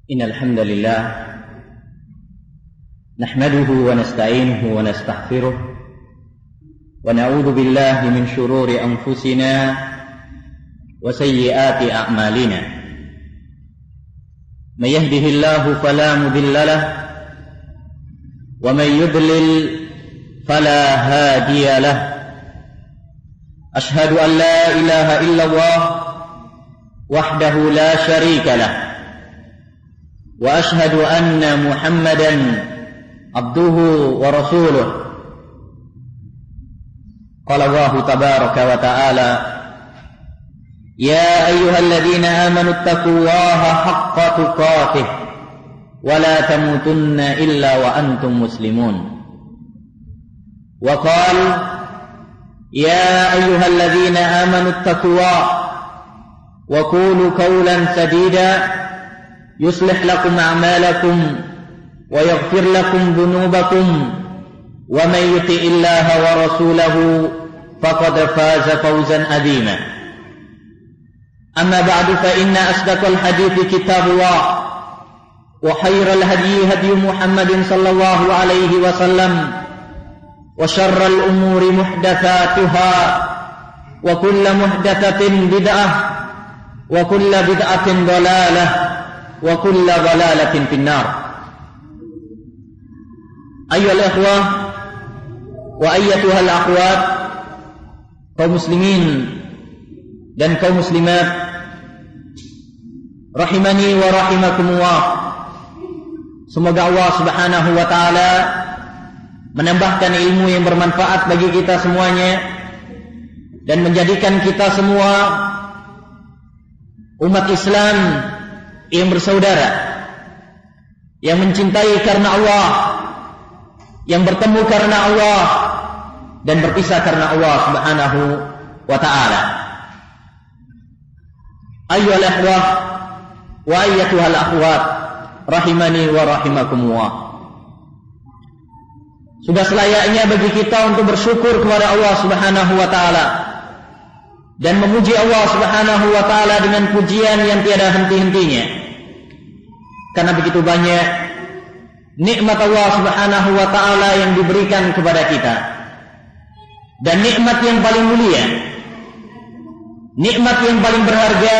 Innal hamdalillah nahmaduhu wa nasta'inuhu wa nastaghfiruh wa na'udzu billahi min shururi anfusina wa sayyiati a'malina. May yahdihillahu fala mudilla lahu wa may yudlil fala hadiya lahu. Ashhadu an la ilaha illallah wahdahu la syarika lahu wa ashhadu anna Muhammadan abduhu wa rasuluh. Qala Allahu tabaraka wa ta'ala, ya ayyuhalladzina amanu taqullaha haqqa tuqatih wa la tamutunna illa wa antum muslimun. Wa qala, ya ayyuhalladzina amanu taqullaha wa qulu qawlan sadida yuslih lakum a'malakum wa yaghfir lakum dhunubakum wa may yuti'illaha wa rasulahu faqad faza fawzan 'azima. Amma ba'du, fa inna asdaqal hadithi kitabullah wa khairal hadyi hadyu Muhammadin sallallahu alaihi wasallam wa syarral umuri muhdatsatuha wa kullu muhdatsatin bid'ah wa kullu bid'atin dhalalah wa kullu dhalalatin finnar. Ayyuhal ikhwah wa ayyatuhal akhwat, kaum muslimin dan kaum muslimat rahimani wa rahimakumullah. Semoga Allah Subhanahu wa taala menambahkan ilmu yang bermanfaat bagi kita semuanya dan menjadikan kita semua umat Islam yang bersaudara, yang mencintai karena Allah, yang bertemu karena Allah dan berpisah karena Allah Subhanahu wa ta'ala. Ayyuhal ikhwah wa ayyatuhal akhwat rahimani wa rahimakumullah. Sudah selayaknya bagi kita untuk bersyukur kepada Allah Subhanahu wa ta'ala dan memuji Allah Subhanahu wa ta'ala dengan pujian yang tiada henti-hentinya, karena begitu banyak nikmat Allah Subhanahu wa ta'ala yang diberikan kepada kita. Dan nikmat yang paling mulia, nikmat yang paling berharga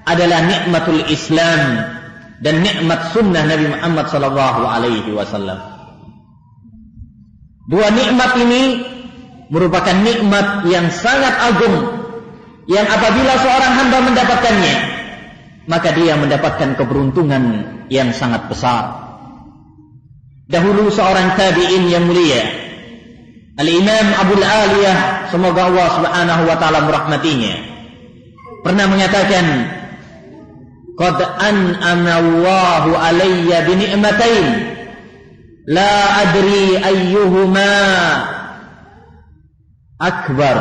adalah nikmatul Islam dan nikmat sunnah Nabi Muhammad sallallahu alaihi wasallam. Dua nikmat ini merupakan nikmat yang sangat agung, yang apabila seorang hamba mendapatkannya, maka dia mendapatkan keberuntungan yang sangat besar. Dahulu seorang tabi'in yang mulia, Al-Imam Abul Aliyah, semoga Allah Subhanahu wa ta'ala merahmatinya, pernah mengatakan, qad an'ama Allahu alayya bi ni'matain la adri ayyuhuma akbar,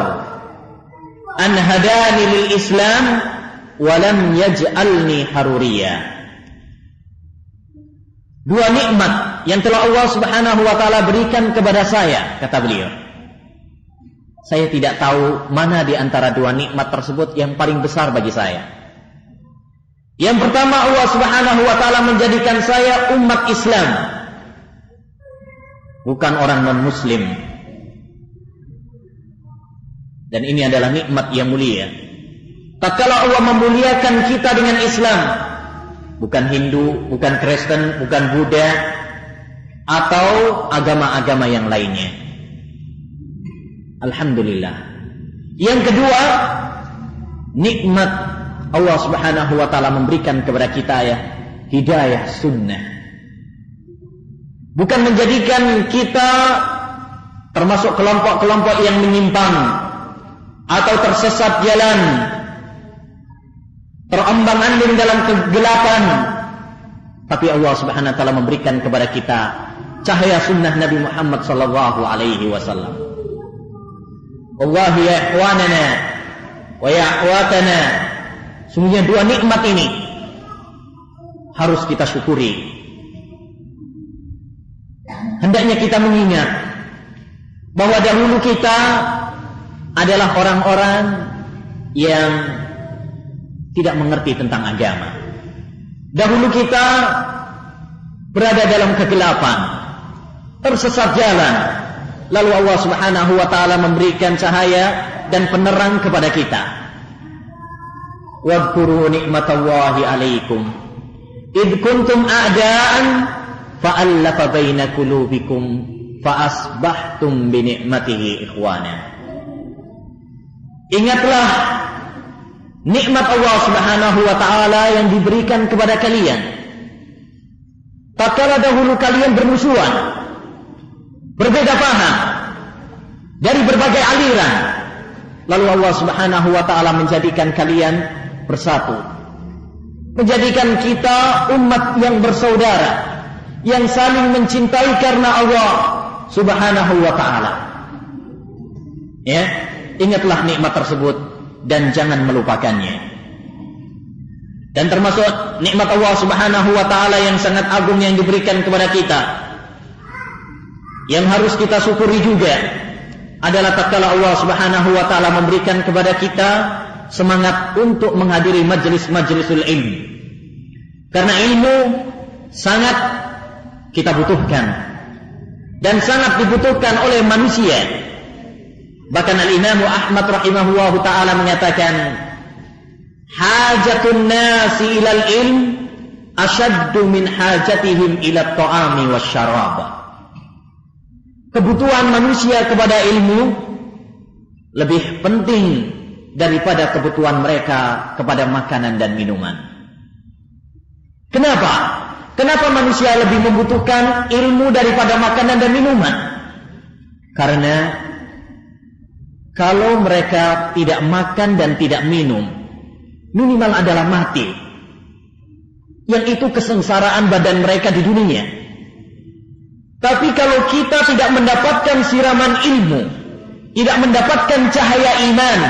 an hadani lil Islam walam yaj'alni haruriya. Dua nikmat yang telah Allah Subhanahu wa ta'ala berikan kepada saya, kata beliau. Saya tidak tahu mana di antara dua nikmat tersebut yang paling besar bagi saya. Yang pertama, Allah Subhanahu wa ta'ala menjadikan saya umat Islam, bukan orang non-muslim. Dan ini adalah nikmat yang mulia. Tatkala Allah memuliakan kita dengan Islam, bukan Hindu, bukan Kristen, bukan Buddha, atau agama-agama yang lainnya. Alhamdulillah. Yang kedua, nikmat Allah Subhanahu wa ta'ala memberikan kepada kita ya hidayah sunnah. Bukan menjadikan kita termasuk kelompok-kelompok yang menyimpang atau tersesat jalan, terombang-ambing dalam kegelapan, tapi Allah Subhanahu wa ta'ala memberikan kepada kita cahaya sunnah Nabi Muhammad sallallahu alaihi wasallam. Wallahi ya ikhwanana wa ya akhwatana, sungguhnya dua nikmat ini harus kita syukuri. Hendaknya kita mengingat bahwa dahulu kita adalah orang-orang yang tidak mengerti tentang agama. Dahulu kita berada dalam kegelapan, tersesat jalan, lalu Allah Subhanahu wa taala memberikan cahaya dan penerang kepada kita. Wadhkuru ni'matallahi 'alaikum id kuntum a'daan fa'alafa baina qulubikum fa asbahtum bi ni'matihi ikhwana. Ingatlah nikmat Allah Subhanahu wa taala yang diberikan kepada kalian. Tatkala dahulu kalian bermusuhan, berbeda paham dari berbagai aliran, lalu Allah Subhanahu wa taala menjadikan kalian bersatu, menjadikan kita umat yang bersaudara, yang saling mencintai karena Allah Subhanahu wa taala. Ya, ingatlah nikmat tersebut dan jangan melupakannya. Dan termasuk nikmat Allah Subhanahu wa taala yang sangat agung yang diberikan kepada kita, yang harus kita syukuri juga, adalah tatkala Allah Subhanahu wa taala memberikan kepada kita semangat untuk menghadiri majelis-majelisul ilmu. Karena ilmu sangat kita butuhkan dan sangat dibutuhkan oleh manusia. Bahkan Al-Imam Ahmad rahimahullahu taala mengatakan, hajatun nasi ilal ilm ashaddu min hajatihim ila ta'ami wasyarab. Kebutuhan manusia kepada ilmu lebih penting daripada kebutuhan mereka kepada makanan dan minuman. Kenapa? Kenapa manusia lebih membutuhkan ilmu daripada makanan dan minuman? Karena kalau mereka tidak makan dan tidak minum, minimal adalah mati. Yang itu kesengsaraan badan mereka di dunia. Tapi kalau kita tidak mendapatkan siraman ilmu, tidak mendapatkan cahaya iman,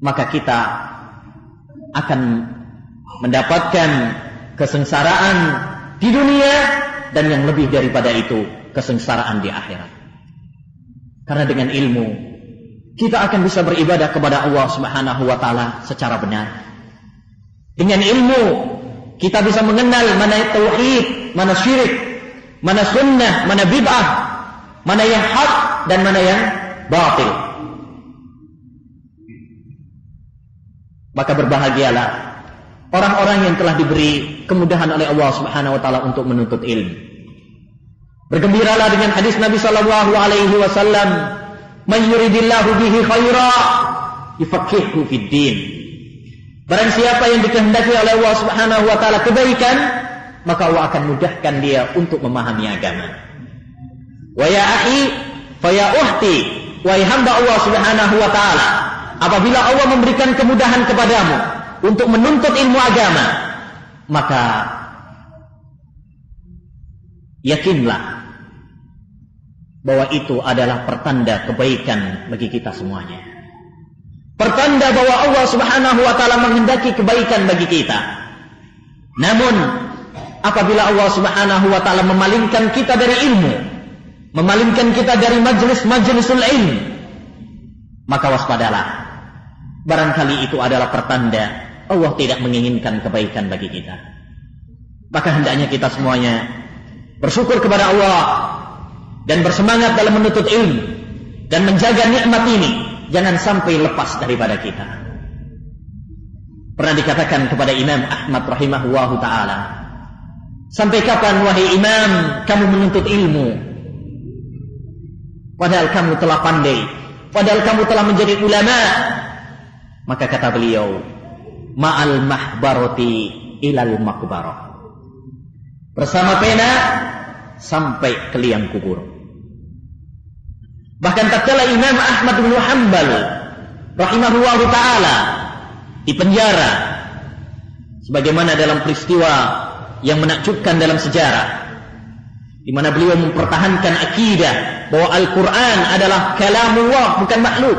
maka kita akan mendapatkan kesengsaraan di dunia dan yang lebih daripada itu, kesengsaraan di akhirat. Karena dengan ilmu kita akan bisa beribadah kepada Allah Subhanahu wa taala secara benar. Dengan ilmu kita bisa mengenal mana tauhid, mana syirik, mana sunnah, mana bid'ah, mana yang hak dan mana yang batil. Maka berbahagialah orang-orang yang telah diberi kemudahan oleh Allah Subhanahu wa taala untuk menuntut ilmu. Bergembiralah dengan hadis Nabi sallallahu alaihi wasallam, "Man yuridillahu bihi khaira yufaqihuhu fid din." Barang siapa yang dikehendaki oleh Allah Subhanahu wa taala kebaikan, maka Allah akan mudahkan dia untuk memahami agama. Wa ya akhi, fa ya ukhti, wahai hamba Allah Subhanahu wa taala, apabila Allah memberikan kemudahan kepadamu untuk menuntut ilmu agama, maka yakinlah bahwa itu adalah pertanda kebaikan bagi kita semuanya. Pertanda bahwa Allah Subhanahu wa taala menghendaki kebaikan bagi kita. Namun apabila Allah Subhanahu wa taala memalingkan kita dari ilmu, memalingkan kita dari majelis-majelisul ilmu, maka waspadalah. Barangkali itu adalah pertanda Allah tidak menginginkan kebaikan bagi kita. Maka hendaknya kita semuanya bersyukur kepada Allah dan bersemangat dalam menuntut ilmu dan menjaga nikmat ini, jangan sampai lepas daripada kita. Pernah dikatakan kepada Imam Ahmad rahimahullahu taala, sampai kapan wahai imam kamu menuntut ilmu, padahal kamu telah pandai, padahal kamu telah menjadi ulama? Maka kata beliau, ma'al mahbarati ilal makbarah, bersama pena sampai ke liang kubur. Bahkan tatkala Imam Ahmad bin Hanbal rahimahullahu taala di penjara, sebagaimana dalam peristiwa yang menakjubkan dalam sejarah, di mana beliau mempertahankan akidah bahwa Al-Quran adalah kalamullah, bukan makhluk.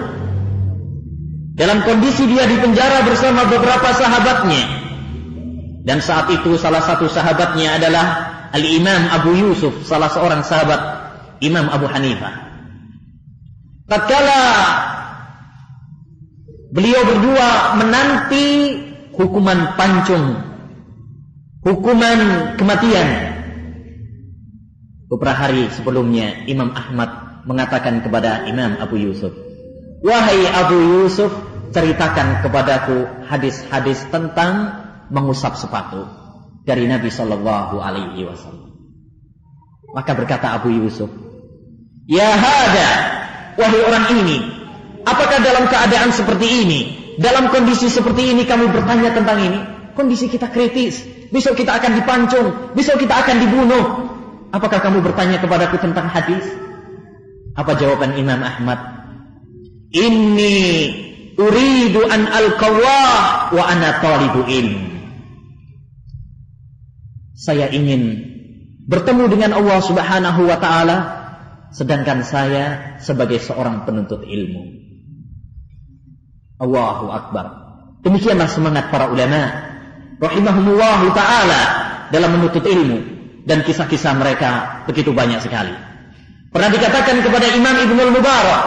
Dalam kondisi dia di penjara bersama beberapa sahabatnya, dan saat itu salah satu sahabatnya adalah Al-Imam Abu Yusuf, salah seorang sahabat Imam Abu Hanifah. Tatkala beliau berdua menanti hukuman pancung, hukuman kematian. Beberapa hari sebelumnya Imam Ahmad mengatakan kepada Imam Abu Yusuf, "Wahai Abu Yusuf, ceritakan kepadaku hadis-hadis tentang mengusap sepatu dari Nabi sallallahu alaihi wasallam." Maka berkata Abu Yusuf, "Ya hada, wahai orang ini, apakah dalam keadaan seperti ini, dalam kondisi seperti ini kamu bertanya tentang ini? Kondisi kita kritis, besok kita akan dipancung, besok kita akan dibunuh. Apakah kamu bertanya kepadaku tentang hadis?" Apa jawaban Imam Ahmad? "Inni uridu an alqawah wa ana talibu ilm." Saya ingin bertemu dengan Allah Subhanahu wa ta'ala, sedangkan saya sebagai seorang penuntut ilmu. Allahu Akbar. Demikianlah semangat para ulama rahimahumullah ta'ala dalam menuntut ilmu, dan kisah-kisah mereka begitu banyak sekali. Pernah dikatakan kepada Imam Ibnul Mubarak,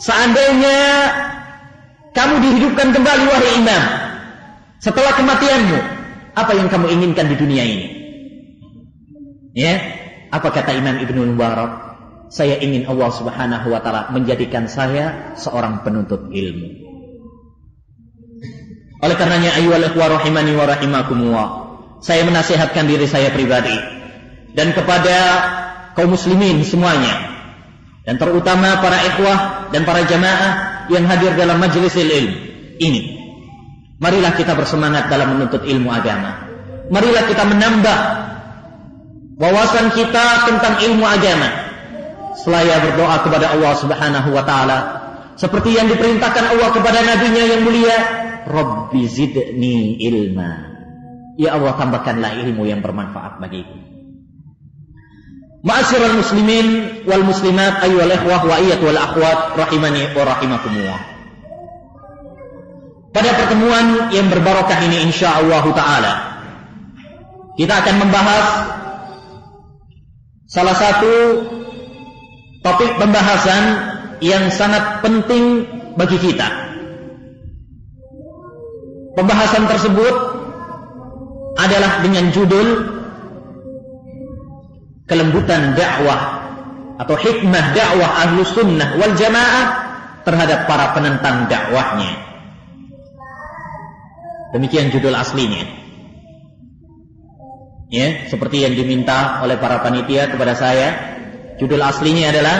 seandainya kamu dihidupkan kembali wahai Imam setelah kematianmu, apa yang kamu inginkan di dunia ini? Ya, apa kata Imam Ibnul Mubarak? Saya ingin Allah Subhanahu wa ta'ala menjadikan saya seorang penuntut ilmu. Oleh karenanya ayyuhal ikhwah rahimani wa rahimakumullah, saya menasihatkan diri saya pribadi dan kepada kaum muslimin semuanya, dan terutama para ikhwah dan para jamaah yang hadir dalam majelis ilmu ini. Marilah kita bersemangat dalam menuntut ilmu agama. Marilah kita menambah wawasan kita tentang ilmu agama, selaya berdoa kepada Allah Subhanahu wa ta'ala seperti yang diperintahkan Allah kepada nabinya yang mulia, Rabbi zidni ilma. Ya Allah, tambahkanlah ilmu yang bermanfaat bagiku. Ma'asyiral muslimin wal muslimat, ayyuhal ikhwah wa wal akhwat rahimani wa rahimakumullah. Pada pertemuan yang berbarokah ini insyaallah ta'ala, kita akan membahas salah satu topik pembahasan yang sangat penting bagi kita. Pembahasan tersebut adalah dengan judul kelembutan dakwah atau hikmah dakwah Ahlus Sunnah wal Jamaah terhadap para penentang dakwahnya. Demikian judul aslinya. Ya, seperti yang diminta oleh para panitia kepada saya, judul aslinya adalah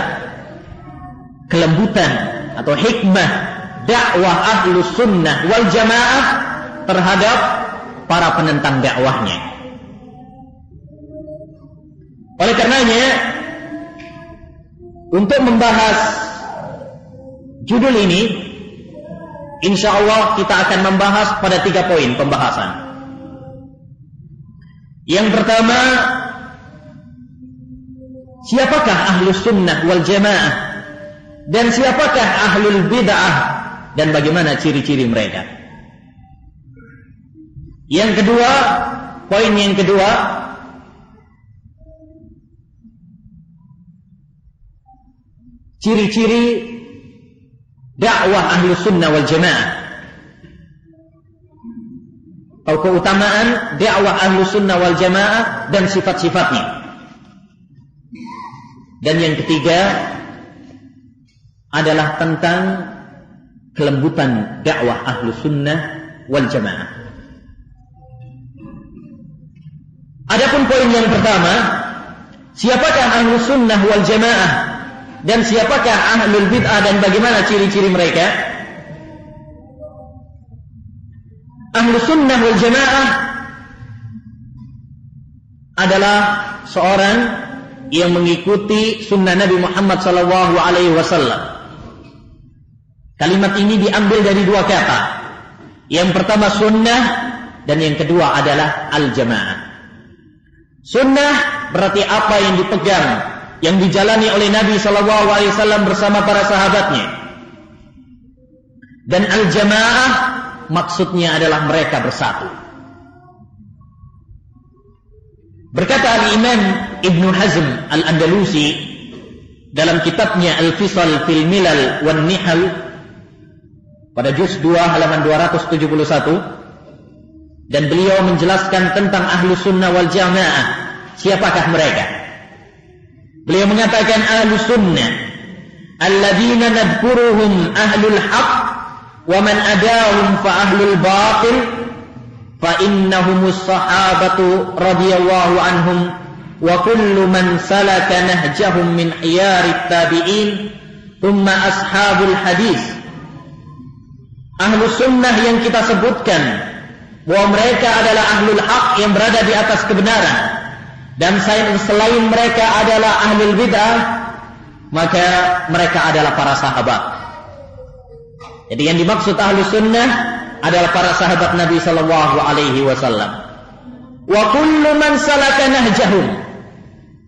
kelembutan atau hikmah dakwah Ahlus Sunnah wal Jamaah terhadap para penentang dakwahnya. Oleh karenanya, untuk membahas judul ini, insyaallah kita akan membahas pada 3 poin pembahasan. Yang pertama, siapakah Ahlus Sunnah wal Jamaah dan siapakah Ahlul Bid'ah dan bagaimana ciri-ciri mereka. Yang kedua, poin yang kedua, ciri-ciri dakwah Ahlus Sunnah wal Jamaah atau keutamaan dakwah Ahlus Sunnah wal Jamaah dan sifat-sifatnya. Dan yang ketiga adalah tentang kelembutan dakwah Ahlus Sunnah wal Jamaah. Adapun poin yang pertama, siapakah Ahlus Sunnah wal Jamaah dan siapakah Ahlul Bid'ah dan bagaimana ciri-ciri mereka? Ahlus Sunnah wal Jamaah adalah seorang yang mengikuti sunnah Nabi Muhammad SAW. Kalimat ini diambil dari 2 kata. Yang pertama sunnah dan yang kedua adalah al-jamaah. Sunnah berarti apa yang dipegang, yang dijalani oleh Nabi SAW bersama para sahabatnya. Dan al-jamaah maksudnya adalah mereka bersatu. Berkata al-Imam Ibn Hazm al-Andalusi dalam kitabnya Al-Fisal fil Milal wan Nihal pada juz 2 halaman 271, Dan beliau menjelaskan tentang ahlu sunnah wal jamaah. Siapakah mereka? Beliau mengatakan ahlu sunnah alladzina nadkuruhum ahlul haq wa man adahum fa ahlul batil fa innahumus sahabatu radhiyallahu anhum wa kullu man salaka nahjahum min hiyarit tabi'in thumma ashabul hadis. Ahlu sunnah yang kita sebutkan bahwa mereka adalah ahlul haq yang berada di atas kebenaran, dan selain mereka adalah ahlul bid'ah, maka mereka adalah para sahabat. Jadi yang dimaksud ahlu sunnah adalah para sahabat Nabi sallallahu alaihi wasallam. Wa kullu man salaka nahjahum,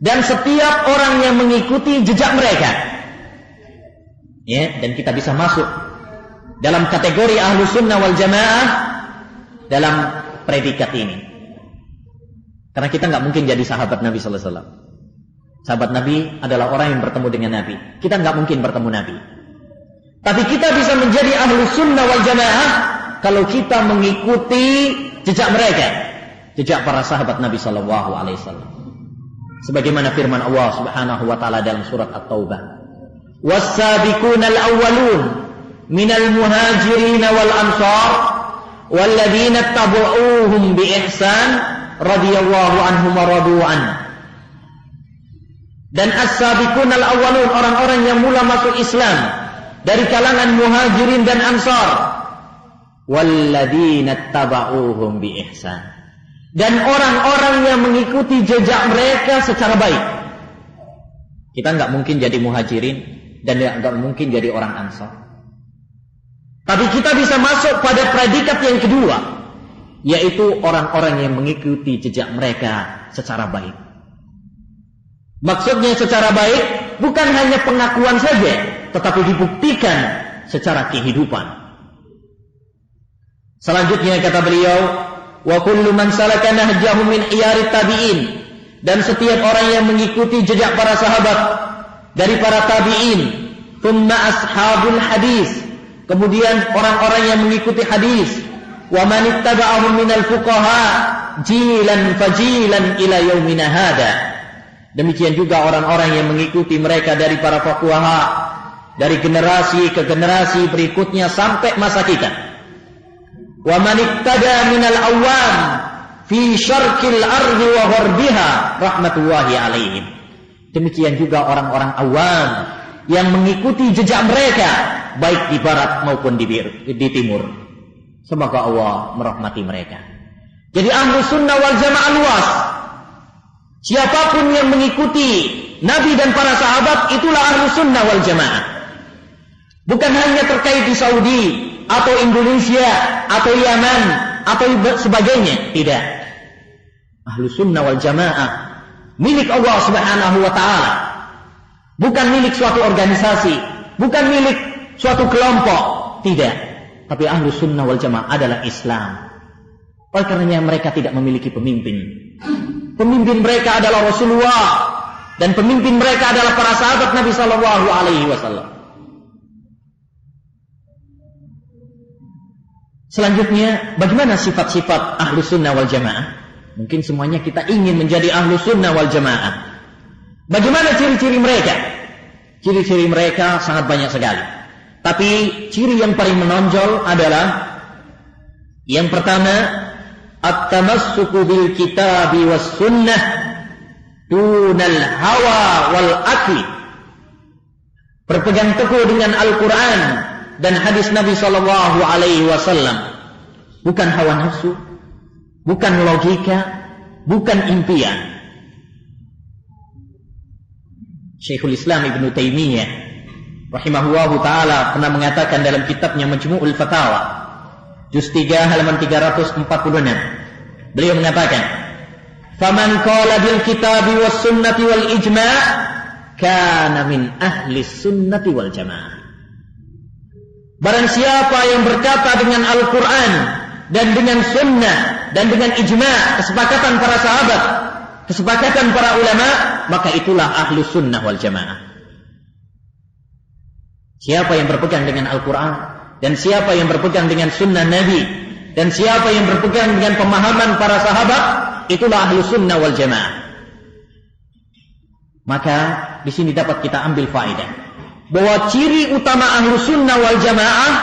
dan setiap orang yang mengikuti jejak mereka. Ya, dan kita bisa masuk dalam kategori ahlu sunnah wal jamaah dalam predikat ini. Karena kita nggak mungkin jadi sahabat Nabi sallallahu alaihi wasallam. Sahabat Nabi adalah orang yang bertemu dengan Nabi. Kita nggak mungkin bertemu Nabi. Tapi kita bisa menjadi ahlu sunnah wal jamaah kalau kita mengikuti jejak mereka, jejak para sahabat Nabi sallallahu alaihi wasallam. Sebagaimana firman Allah Subhanahu wa taala dalam surat At-Taubah, "Was-sabiqunal awwalun minal muhajirin wal ansar walladzina tabu'uhum bi ihsan radhiyallahu anhum wa radu an." Dan as-sabiqunal awwalun, orang-orang yang mula masuk Islam dari kalangan muhajirin dan ansar, walladzina tabauhum bi ihsan, dan orang-orang yang mengikuti jejak mereka secara baik. Kita nggak mungkin jadi muhajirin dan nggak mungkin jadi orang ansar. Tapi kita bisa masuk pada predikat yang kedua, yaitu orang-orang yang mengikuti jejak mereka secara baik. Maksudnya secara baik bukan hanya pengakuan saja, tetapi dibuktikan secara kehidupan. Selanjutnya kata beliau, wa kullu man salaka nahjahum min hiyarit tabi'in, dan setiap orang yang mengikuti jejak para sahabat dari para tabi'in, thumma ashabul hadis, kemudian orang-orang yang mengikuti hadis, wa man ittaba'ahum minal fuqaha jilan fajilan ila yaumina hada. Demikian juga orang-orang yang mengikuti mereka dari para fuqaha dari generasi ke generasi berikutnya sampai masa kita. Wa man ittada minal awam fi syarqil ardi wa gharbiha rahmatullahi alaihim. Demikian juga orang-orang awam yang mengikuti jejak mereka baik di barat maupun di timur. Semoga Allah merahmati mereka. Jadi ahlu sunnah wal jamaah luas. Siapapun yang mengikuti Nabi dan para sahabat, itulah ahlu sunnah wal jamaah. Bukan hanya terkait di Saudi atau Indonesia atau Yaman atau sebagainya. Tidak. Ahlu sunnah wal jamaah milik Allah Subhanahu wa ta'ala. Bukan milik suatu organisasi, bukan milik suatu kelompok. Tidak. Tapi ahlu sunnah wal jamaah adalah Islam. Oleh karenanya mereka tidak memiliki pemimpin. Pemimpin mereka adalah Rasulullah, dan pemimpin mereka adalah para sahabat Nabi sallallahu alaihi wasallam. Selanjutnya, bagaimana sifat-sifat ahlu sunnah wal jamaah? Mungkin semuanya kita ingin menjadi ahlu sunnah wal jamaah. Bagaimana ciri-ciri mereka? Ciri-ciri mereka sangat banyak sekali. Tapi ciri yang paling menonjol adalah yang pertama, at-tamassuku bil kitabi was sunnah dunal hawa wal akli. Berpegang teguh dengan Al-Quran dan hadis Nabi sallallahu alaihi wasallam. Bukan hawa nafsu, bukan logika, bukan impian. Syekhul Islam Ibnu Taimiyah rahimahullahu taala pernah mengatakan dalam kitabnya Majmu'ul Fatawa juz 3 halaman 346. Beliau mengatakan, "Faman qala bil kitabi was sunnati wal ijma' kana min ahli sunnati wal jamaah." Barang siapa yang berkata dengan Al-Quran dan dengan sunnah dan dengan ijma', kesepakatan para sahabat, kesepakatan para ulama, maka itulah ahlu sunnah wal jamaah. Siapa yang berpegang dengan Al-Quran dan siapa yang berpegang dengan sunnah Nabi dan siapa yang berpegang dengan pemahaman para sahabat, itulah ahlu sunnah wal jamaah. Maka di sini dapat kita ambil faedah bahwa ciri utama ahlu sunnah wal jamaah,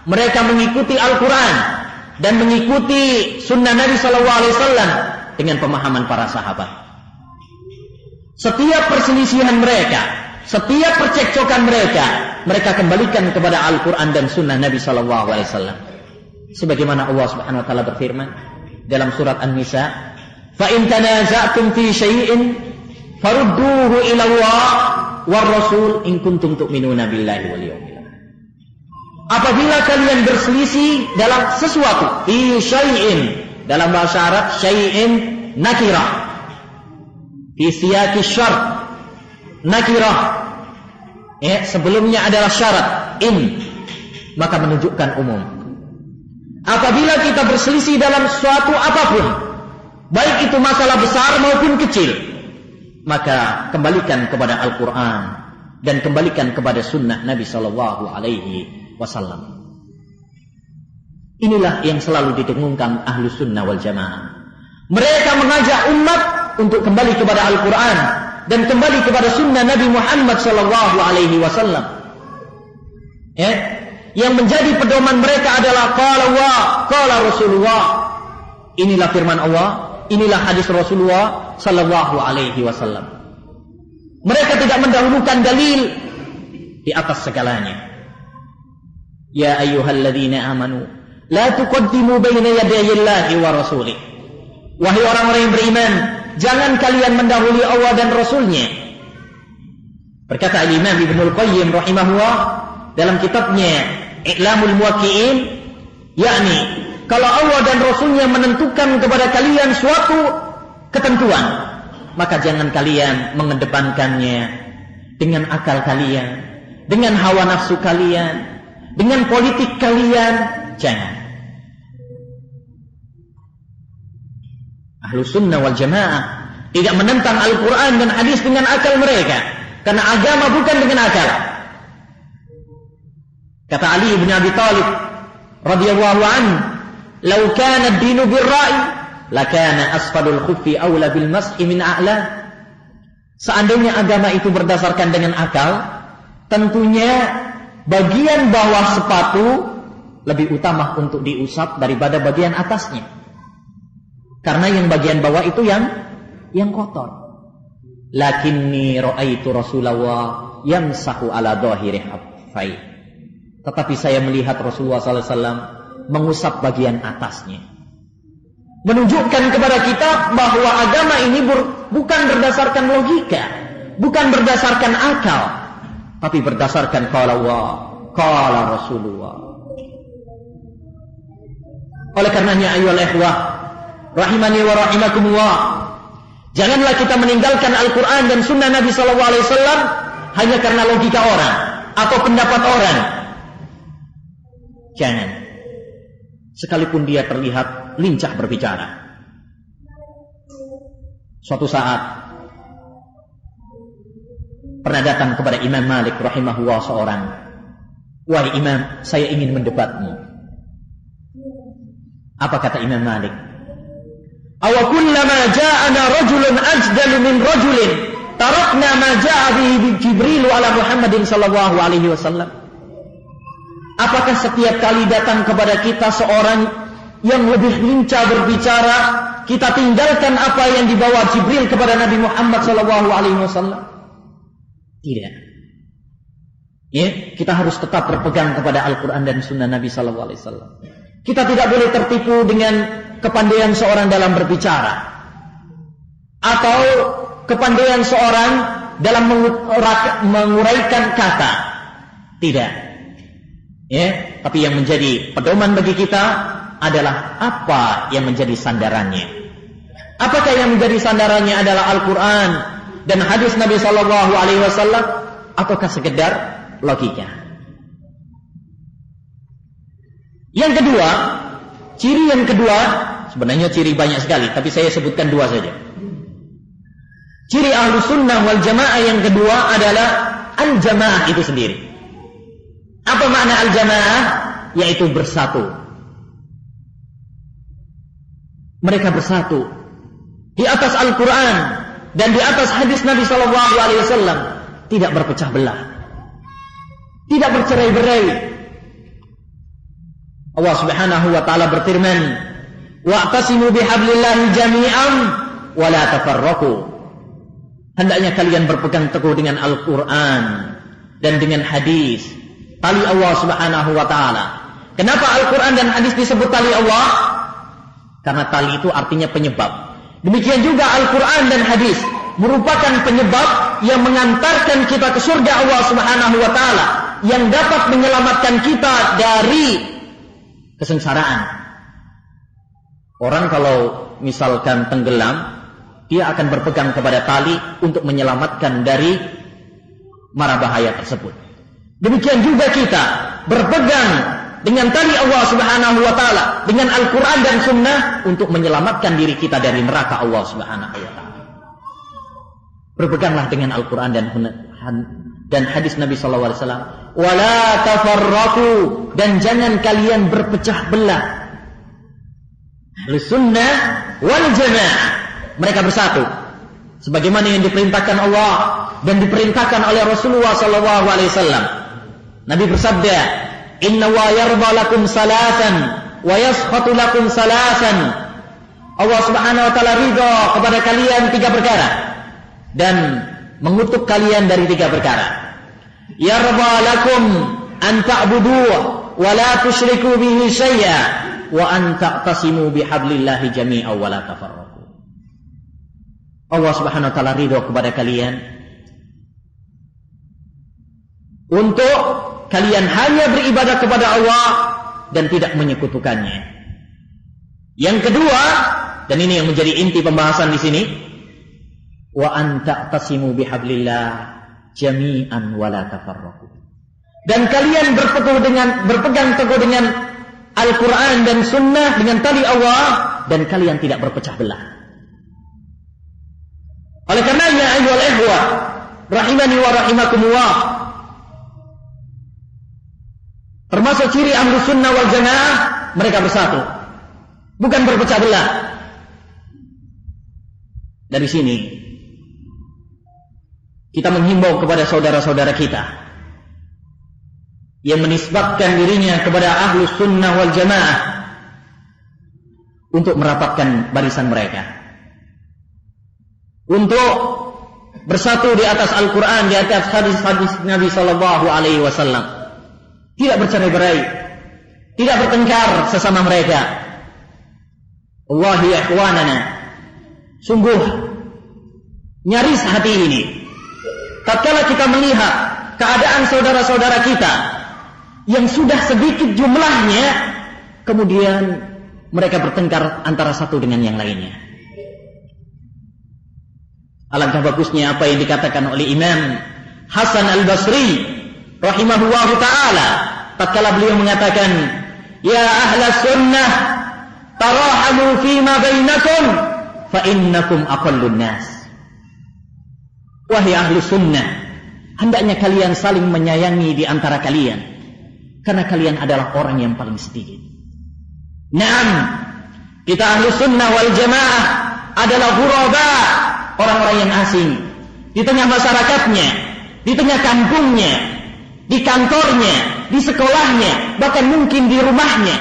mereka mengikuti Al-Quran dan mengikuti sunnah Nabi SAW dengan pemahaman para sahabat. Setiap perselisihan mereka, setiap percekcokan mereka kembalikan kepada Al-Quran dan sunnah Nabi SAW. Sebagaimana Allah Subhanahu Wa Taala berfirman dalam surat An-Nisa, "Fa in tanaza'tum fi syai'in farudduhu ila Allah war Rasul in kuntum tu'minuna billahi wal yawmil akhir." Apabila kalian berselisih dalam sesuatu, fi syai'in, dalam bahasa Arab syai'in nakirah, fi siyaqi syart nakirah, sebelumnya adalah syarat in, maka menunjukkan umum. Apabila kita berselisih dalam suatu apapun, baik itu masalah besar maupun kecil, maka kembalikan kepada Al-Quran dan kembalikan kepada sunnah Nabi Sallallahu Alaihi Wasallam. Inilah yang selalu didengungkan ahlu sunnah wal jamaah. Mereka mengajak umat untuk kembali kepada Al-Quran dan kembali kepada sunnah Nabi Muhammad Sallallahu Alaihi Wasallam. Yang menjadi pedoman mereka adalah qala Allah, qala Rasulullah. Inilah firman Allah, inilah hadis Rasulullah Sallallahu Alaihi Wasallam. Mereka tidak mendahulukan dalil di atas segalanya. Ya ayyuhalladzina amanu la tuqaddimu baina yadayillahi wa rasulih. Wahai orang-orang yang beriman, jangan kalian mendahului Allah dan Rasulnya. Berkata Imam Ibnul Qayyim rahimahullah dalam kitabnya I'lamul Muwaqqi'in, yakni kalau Allah dan Rasulnya menentukan kepada kalian suatu ketentuan, maka jangan kalian mengedepankannya dengan akal kalian, dengan hawa nafsu kalian, dengan politik kalian. Jangan. Ahlu sunnah wal jamaah tidak menentang Al-Quran dan hadis dengan akal mereka, karena agama bukan dengan akal. Kata Ali bin Abi Thalib radhiyallahu anhu, "Law kana ad-dinu bir-ra'i, lakana asfalul khuffi aula bil mas'i min a'la." Seandainya agama itu berdasarkan dengan akal, tentunya bagian bawah sepatu lebih utama untuk diusap daripada bagian atasnya. Karena yang bagian bawah itu yang kotor. Lakinni ra'aitu Rasulullah yamsahu ala dhahiri haffai. Tetapi saya melihat Rasulullah SAW mengusap bagian atasnya. Menunjukkan kepada kita bahwa agama ini bukan berdasarkan logika, bukan berdasarkan akal, tapi berdasarkan qala Allah, qala Rasulullah. Oleh karenanya ayyuhal ikhwah rahimani wa rahimakumullah, janganlah kita meninggalkan Al-Quran dan sunnah Nabi SAW hanya karena logika orang atau pendapat orang. Jangan. Sekalipun dia terlihat lincah berbicara. Suatu saat pernah datang kepada Imam Malik rahimahullah seorang, "Wahai Imam, saya ingin mendebatmu." Apa kata Imam Malik? "Aw kullama ja'ana rajulun ajdalu min rajulin tarakna ma ja'a bihi Jibril ala Muhammadin sallallahu alaihi wasallam." Apakah setiap kali datang kepada kita seorang yang lebih lincah berbicara, kita tinggalkan apa yang dibawa Jibril kepada Nabi Muhammad SAW? Tidak. Kita harus tetap berpegang kepada Al-Quran dan Sunnah Nabi SAW. Kita tidak boleh tertipu dengan kepandaian seorang dalam berbicara, atau kepandaian seorang dalam menguraikan kata. Tidak. Tapi yang menjadi pedoman bagi kita adalah apa yang menjadi sandarannya. Apakah yang menjadi sandarannya adalah Al-Quran dan hadis Nabi Sallallahu Alaihi Wasallam, ataukah sekedar logika? Yang kedua, ciri yang kedua, sebenarnya ciri banyak sekali, tapi saya sebutkan dua saja. Ciri ahlu sunnah wal jamaah yang kedua adalah al-jamaah itu sendiri. Apa makna al-jamaah? Yaitu bersatu. Mereka bersatu di atas Al-Quran dan di atas hadis Nabi SAW, tidak berpecah belah, tidak bercerai-berai. Allah Subhanahu wa taala berfirman, "Wa'tasimu bihablillahi jami'an wa la tafarraqu." Hendaknya kalian berpegang teguh dengan Al-Quran dan dengan hadis, tali Allah Subhanahu wa taala. Kenapa Al-Quran dan hadis disebut tali Allah? Karena tali itu artinya penyebab. Demikian juga Al-Quran dan hadis merupakan penyebab yang mengantarkan kita ke surga Allah Subhanahu wa taala, yang dapat menyelamatkan kita dari kesengsaraan. Orang kalau misalkan tenggelam, dia akan berpegang kepada tali untuk menyelamatkan dari mara bahaya tersebut. Demikian juga kita berpegang dengan tali Allah Subhanahu wa taala, dengan Al-Quran dan Sunnah, untuk menyelamatkan diri kita dari neraka Allah Subhanahu wa taala. Berpeganglah dengan Al-Quran dan hadis Nabi sallallahu alaihi wasallam. Wala tafarraqu, dan jangan kalian berpecah belah. Ahlus Sunnah wal Jamaah, mereka bersatu sebagaimana yang diperintahkan Allah dan diperintahkan oleh Rasulullah sallallahu alaihi wasallam. Nabi bersabda, "Inna wa yarda lakum salasan wa yaskhatu lakum salasan." Allah Subhanahu wa taala ridha kepada kalian 3 perkara dan mengutuk kalian dari 3 perkara. Yarda lakum an ta'buduhu wa la tusyriku bihi syai'a wa an ta'tasimu bihablillahi jami'an wa la tafarraqu. Allah Subhanahu wa taala ridha kepada kalian untuk kalian hanya beribadah kepada Allah dan tidak menyekutukannya. Yang kedua, dan ini yang menjadi inti pembahasan di sini, wa an ta'tasimu bihablillah jami'an wa la tafarraqu. Dan kalian berpegang teguh dengan Al-Quran dan Sunnah, dengan tali Allah, dan kalian tidak berpecah belah. Oleh karenanya, ayyuhal ikhwah rahimani wa rahimakumullah, termasuk ciri Ahlus Sunnah wal Jamaah, mereka bersatu, bukan berpecah belah. Dari sini kita menghimbau kepada saudara-saudara kita yang menisbatkan dirinya kepada Ahlus Sunnah wal Jamaah untuk merapatkan barisan mereka, untuk bersatu di atas Al-Quran, di atas hadis-hadis Nabi sallallahu alaihi wasallam. Tidak bercerai-berai, tidak bertengkar sesama mereka. Wallahi ya ikhwanana, sungguh nyaris hati ini tatkala kita melihat keadaan saudara-saudara kita yang sudah sedikit jumlahnya, kemudian mereka bertengkar antara satu dengan yang lainnya. Alangkah bagusnya apa yang dikatakan oleh Imam Hasan Al-Basri rahimahullahu ta'ala tatkala beliau mengatakan, "Ya ahlas sunnah, tarahamu fima bainakum fa innakum aqallun nas." Wahai ahlu sunnah, hendaknya kalian saling menyayangi di antara kalian, karena kalian adalah orang yang paling sedikit. Naam, kita ahlu sunnah wal jamaah adalah ghuraba, orang-orang yang asing di tengah masyarakatnya, di tengah kampungnya, di kantornya, di sekolahnya, bahkan mungkin di rumahnya.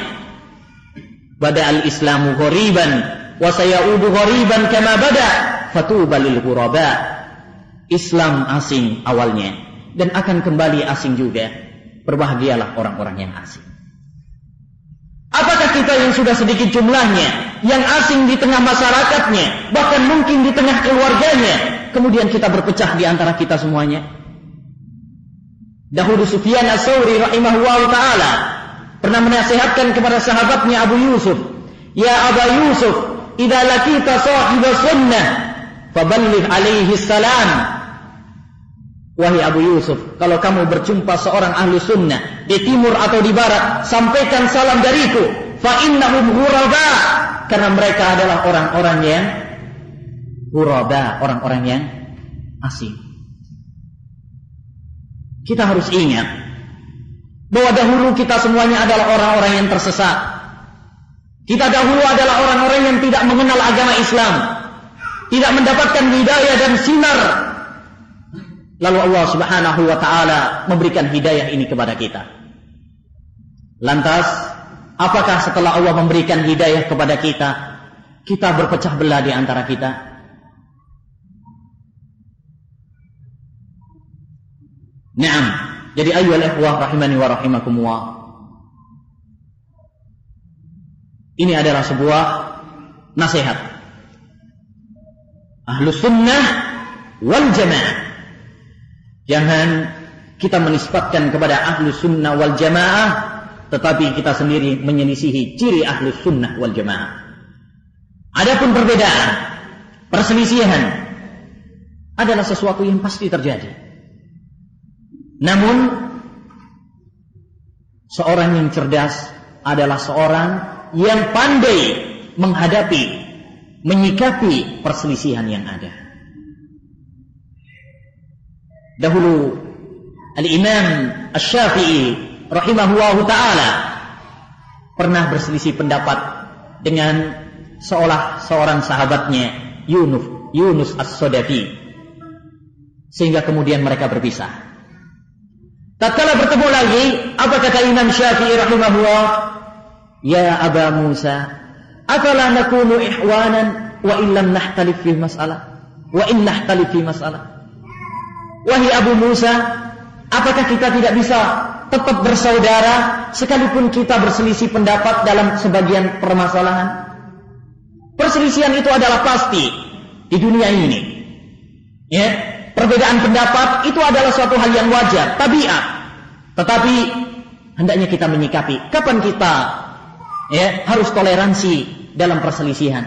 Bada'al islamu ghariban wa sayaudu ghariban kama bada, fatuba lil ghuraba. Islam asing awalnya dan akan kembali asing juga. Berbahagialah orang-orang yang asing. Apakah kita yang sudah sedikit jumlahnya, yang asing di tengah masyarakatnya, bahkan mungkin di tengah keluarganya, kemudian kita berpecah di antara kita semuanya? Dahulu Sufyan Ats-Tsauri rahimahullah ta'ala pernah menasihatkan kepada sahabatnya Abu Yusuf, "Ya Aba Yusuf, idza laqita sahiba sunnah faballigh alaihi salam." Wahai Abu Yusuf, kalau kamu berjumpa seorang ahli sunnah di timur atau di barat, sampaikan salam dariku. Fa innahum ghuraba, karena mereka adalah orang-orang yang ghuraba, orang-orang yang asing. Kita harus ingat bahwa dahulu kita semuanya adalah orang-orang yang tersesat. Kita dahulu adalah orang-orang yang tidak mengenal agama Islam, tidak mendapatkan hidayah dan sinar. Lalu Allah Subhanahu wa ta'ala memberikan hidayah ini kepada kita. Lantas, apakah setelah Allah memberikan hidayah kepada kita, kita berpecah belah di antara kita? Naam. Jadi ayyuhal ikhwah rahimani wa rahimakumullah, ini adalah sebuah nasihat. Ahlus sunnah wal jamaah. Jangan kita menisbatkan kepada ahlus sunnah wal jamaah, tetapi kita sendiri menyelisihi ciri ahlus sunnah wal jamaah. Adapun perbedaan, perselisihan adalah sesuatu yang pasti terjadi. Namun seorang yang cerdas adalah seorang yang pandai menghadapi, menyikapi perselisihan yang ada. Dahulu Al-Imam Asy-Syafi'i rahimahullahu ta'ala pernah berselisih pendapat dengan seorang sahabatnya Yunus As-Sadafi, sehingga kemudian mereka berpisah. Tatkala bertemu lagi, apa kata Imam Syafi'i rahimahullah? Ya Aba Musa, afala nakunu ihwanan wa illam nahtalif fi mas'alah wa in nahtalif fi mas'alah. Wahai Abu Musa, apakah kita tidak bisa tetap bersaudara sekalipun kita berselisih pendapat dalam sebagian permasalahan? Perselisihan itu adalah pasti di dunia ini. Ya, perbedaan pendapat itu adalah suatu hal yang wajar, tabiat. Tetapi hendaknya kita menyikapi kapan kita harus toleransi dalam perselisihan.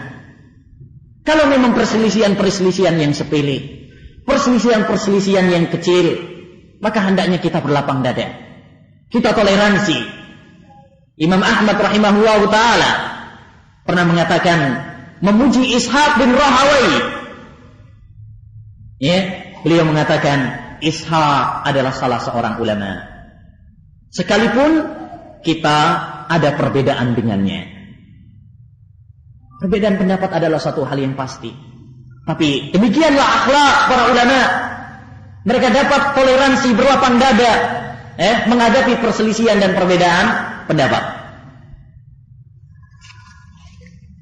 Kalau memang perselisihan yang sepele, perselisihan yang kecil, maka hendaknya kita berlapang dada, kita toleransi. Imam Ahmad rahimahullah ta'ala pernah mengatakan, memuji Ishaq bin Rahawai. Beliau mengatakan Ishaq adalah salah seorang ulama, sekalipun kita ada perbedaan dengannya. Perbedaan pendapat adalah satu hal yang pasti. Tapi demikianlah akhlak para ulama. Mereka dapat toleransi, berlapang dada menghadapi perselisihan dan perbedaan pendapat.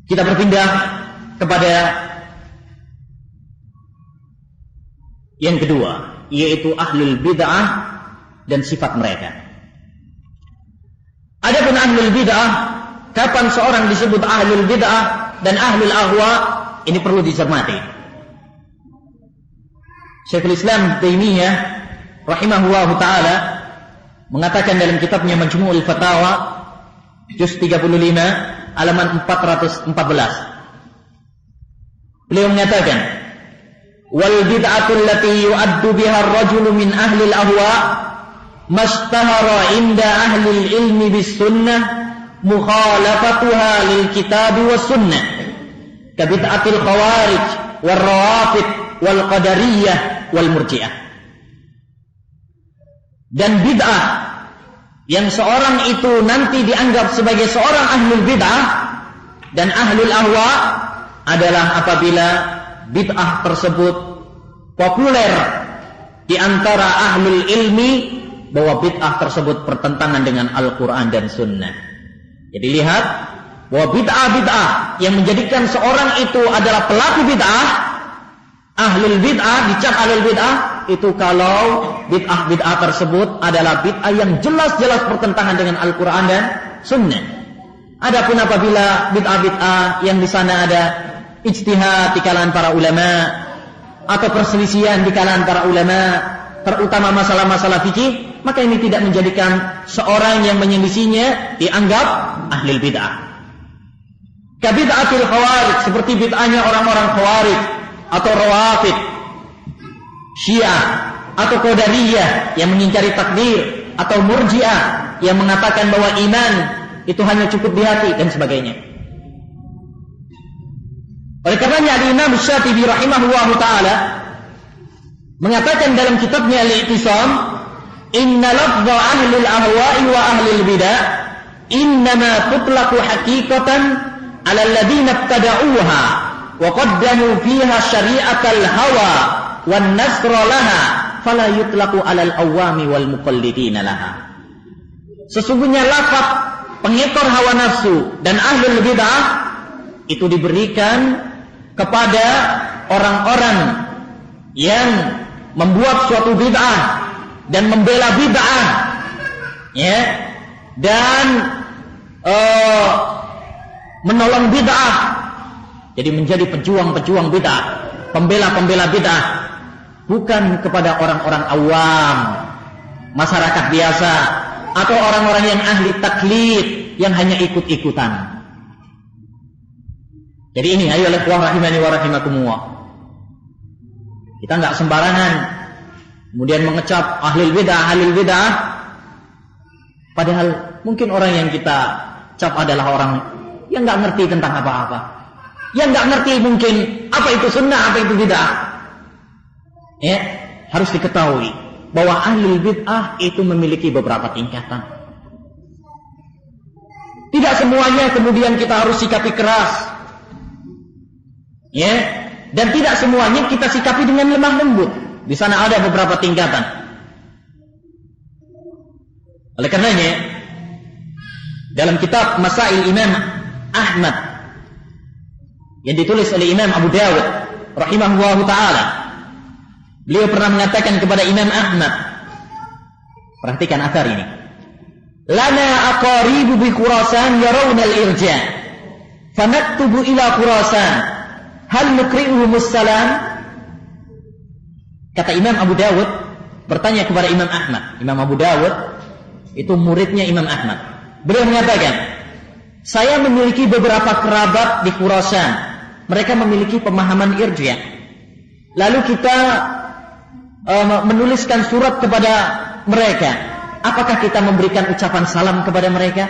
Kita berpindah kepada yang kedua, yaitu ahlul bid'ah dan sifat mereka. Adapun ahlul bid'ah, kapan seorang disebut ahlul bid'ah dan ahlul ahwa, ini perlu dicermati. Syekhul Islam Taimiyah rahimahullahu ta'ala mengatakan dalam kitabnya Majmu'ul Fatawa juz 35 halaman 414. Beliau mengatakan, wal bid'atul lati yu'addu biha ar-rajulu min ahli al-ahwa mashtahara inda ahli al-ilmi bis sunnah mukhalafatuha lil kitabi was sunnah ka bid'atil khawarij wal rawafid wal qadariyah wal murji'ah. Dan bid'ah yang seorang itu nanti dianggap sebagai seorang ahlul bid'ah dan ahlul ahwa adalah apabila bid'ah tersebut populer di antara ahlul ilmi bahwa bid'ah tersebut bertentangan dengan Al-Quran dan Sunnah. Jadi lihat bahwa bid'ah yang menjadikan seorang itu adalah pelaku bid'ah, ahlul bid'ah, dicap ahlul bid'ah, itu kalau bid'ah tersebut adalah bid'ah yang jelas-jelas bertentangan dengan Al-Quran dan Sunnah. Adapun apabila bid'ah yang di sana ada ijtihad di kalangan para ulama atau perselisihan di kalangan para ulama, terutama masalah-masalah fikih, maka ini tidak menjadikan seorang yang menyelisihinya dianggap ahli bid'ah. Kabid'atul khawarij, seperti bid'ahnya orang-orang khawarij atau rawafid, Syiah atau qadariyah yang mengingkari takdir, atau murji'ah yang mengatakan bahwa iman itu hanya cukup di hati dan sebagainya. Oleh karenanya Imam Syafi'i rahimahullahu ta'ala mengatakan dalam kitabnya Al-I'tisam, inna lafza ahlul ahwa'i wa ahlul bid'ah innama tutlaqu haqiqatan 'ala alladziina ibtada'uha wa qaddamu fiha syari'atal hawa wan nasra laha fala yutlaqu 'alal awami wal muqallidina laha. Sesungguhnya lafaz pengekor hawa nafsu dan ahlul bid'ah itu diberikan kepada orang-orang yang membuat suatu bid'ah dan membela bid'ah, ya, dan menolong bid'ah. Jadi menjadi pejuang-pejuang bid'ah, pembela-pembela bid'ah, bukan kepada orang-orang awam, masyarakat biasa, atau orang-orang yang ahli taklid, yang hanya ikut-ikutan. Jadi ini, ayo ikhwah rahimani wa rahimakumullah, kita enggak sembarangan kemudian mengecap ahlul bid'ah, padahal mungkin orang yang kita cap adalah orang yang enggak ngerti tentang apa-apa, yang enggak ngerti mungkin apa itu sunnah, apa itu bid'ah. Ya, harus diketahui bahwa ahlul bid'ah itu memiliki beberapa tingkatan. Tidak semuanya kemudian kita harus sikapi keras, ya, dan tidak semuanya kita sikapi dengan lemah lembut. Di sana ada beberapa tingkatan. Oleh karenanya, dalam kitab Masail Imam Ahmad yang ditulis oleh Imam Abu Dawud rahimahullahu ta'ala, beliau pernah mengatakan kepada Imam Ahmad, perhatikan athar ini, lana aqaribu bi Khurasan yarawna al-irja fanaktubu ila Khurasan hal nukri'uhumus salam. Kata Imam Abu Dawud bertanya kepada Imam Ahmad. Imam Abu Dawud itu muridnya Imam Ahmad. Beliau mengatakan, saya memiliki beberapa kerabat di Khurasan, mereka memiliki pemahaman irja'. Lalu kita menuliskan surat kepada mereka, apakah kita memberikan ucapan salam kepada mereka?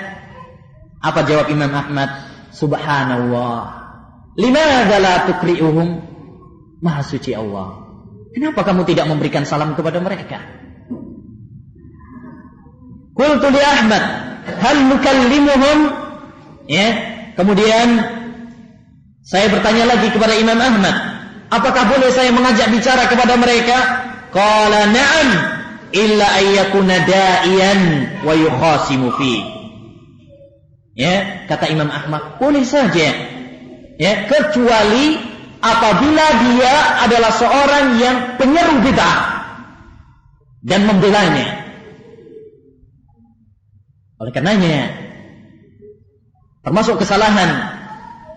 Apa jawab Imam Ahmad? Subhanallah, limadza la tukri'uhum? Maha suci Allah, kenapa kamu tidak memberikan salam kepada mereka? Qultu li Ahmad, hal nukallimuhum? Ya, kemudian saya bertanya lagi kepada Imam Ahmad, apakah boleh saya mengajak bicara kepada mereka? Qala na'am, illa ayyakuna da'iyan wa yukhasimu fi. Ya, kata Imam Ahmad, boleh saja, ya, kecuali apabila dia adalah seorang yang penyeru bid'ah dan membelanya. Oleh karenanya, termasuk kesalahan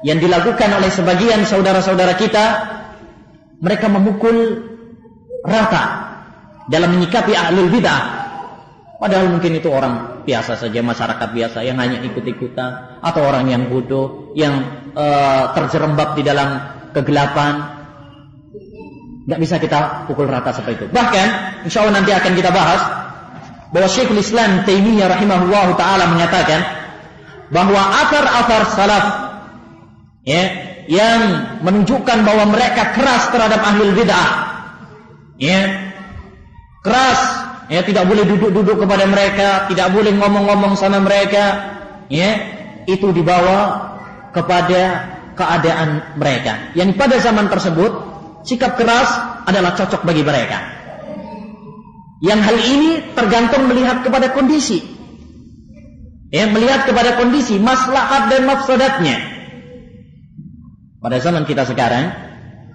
yang dilakukan oleh sebagian saudara-saudara kita, mereka memukul rata dalam menyikapi ahlul bid'ah, padahal mungkin itu orang biasa saja, masyarakat biasa yang hanya ikut-ikutan, atau orang yang bodoh, yang terjerembab di dalam kegelapan. Tidak bisa kita pukul rata seperti itu. Bahkan insya Allah nanti akan kita bahas bahwa Syekhul Islam Taimiyah rahimahullah ta'ala menyatakan bahwa athar-athar salaf, ya, yang menunjukkan bahwa mereka keras terhadap ahlul bid'ah, ya, keras, ya, tidak boleh duduk-duduk kepada mereka, tidak boleh ngomong-ngomong sama mereka, ya, itu dibawa kepada keadaan mereka yang pada zaman tersebut sikap keras adalah cocok bagi mereka. Yang hal ini tergantung melihat kepada kondisi, ya, melihat kepada kondisi maslahat dan mafsadatnya. Pada zaman kita sekarang,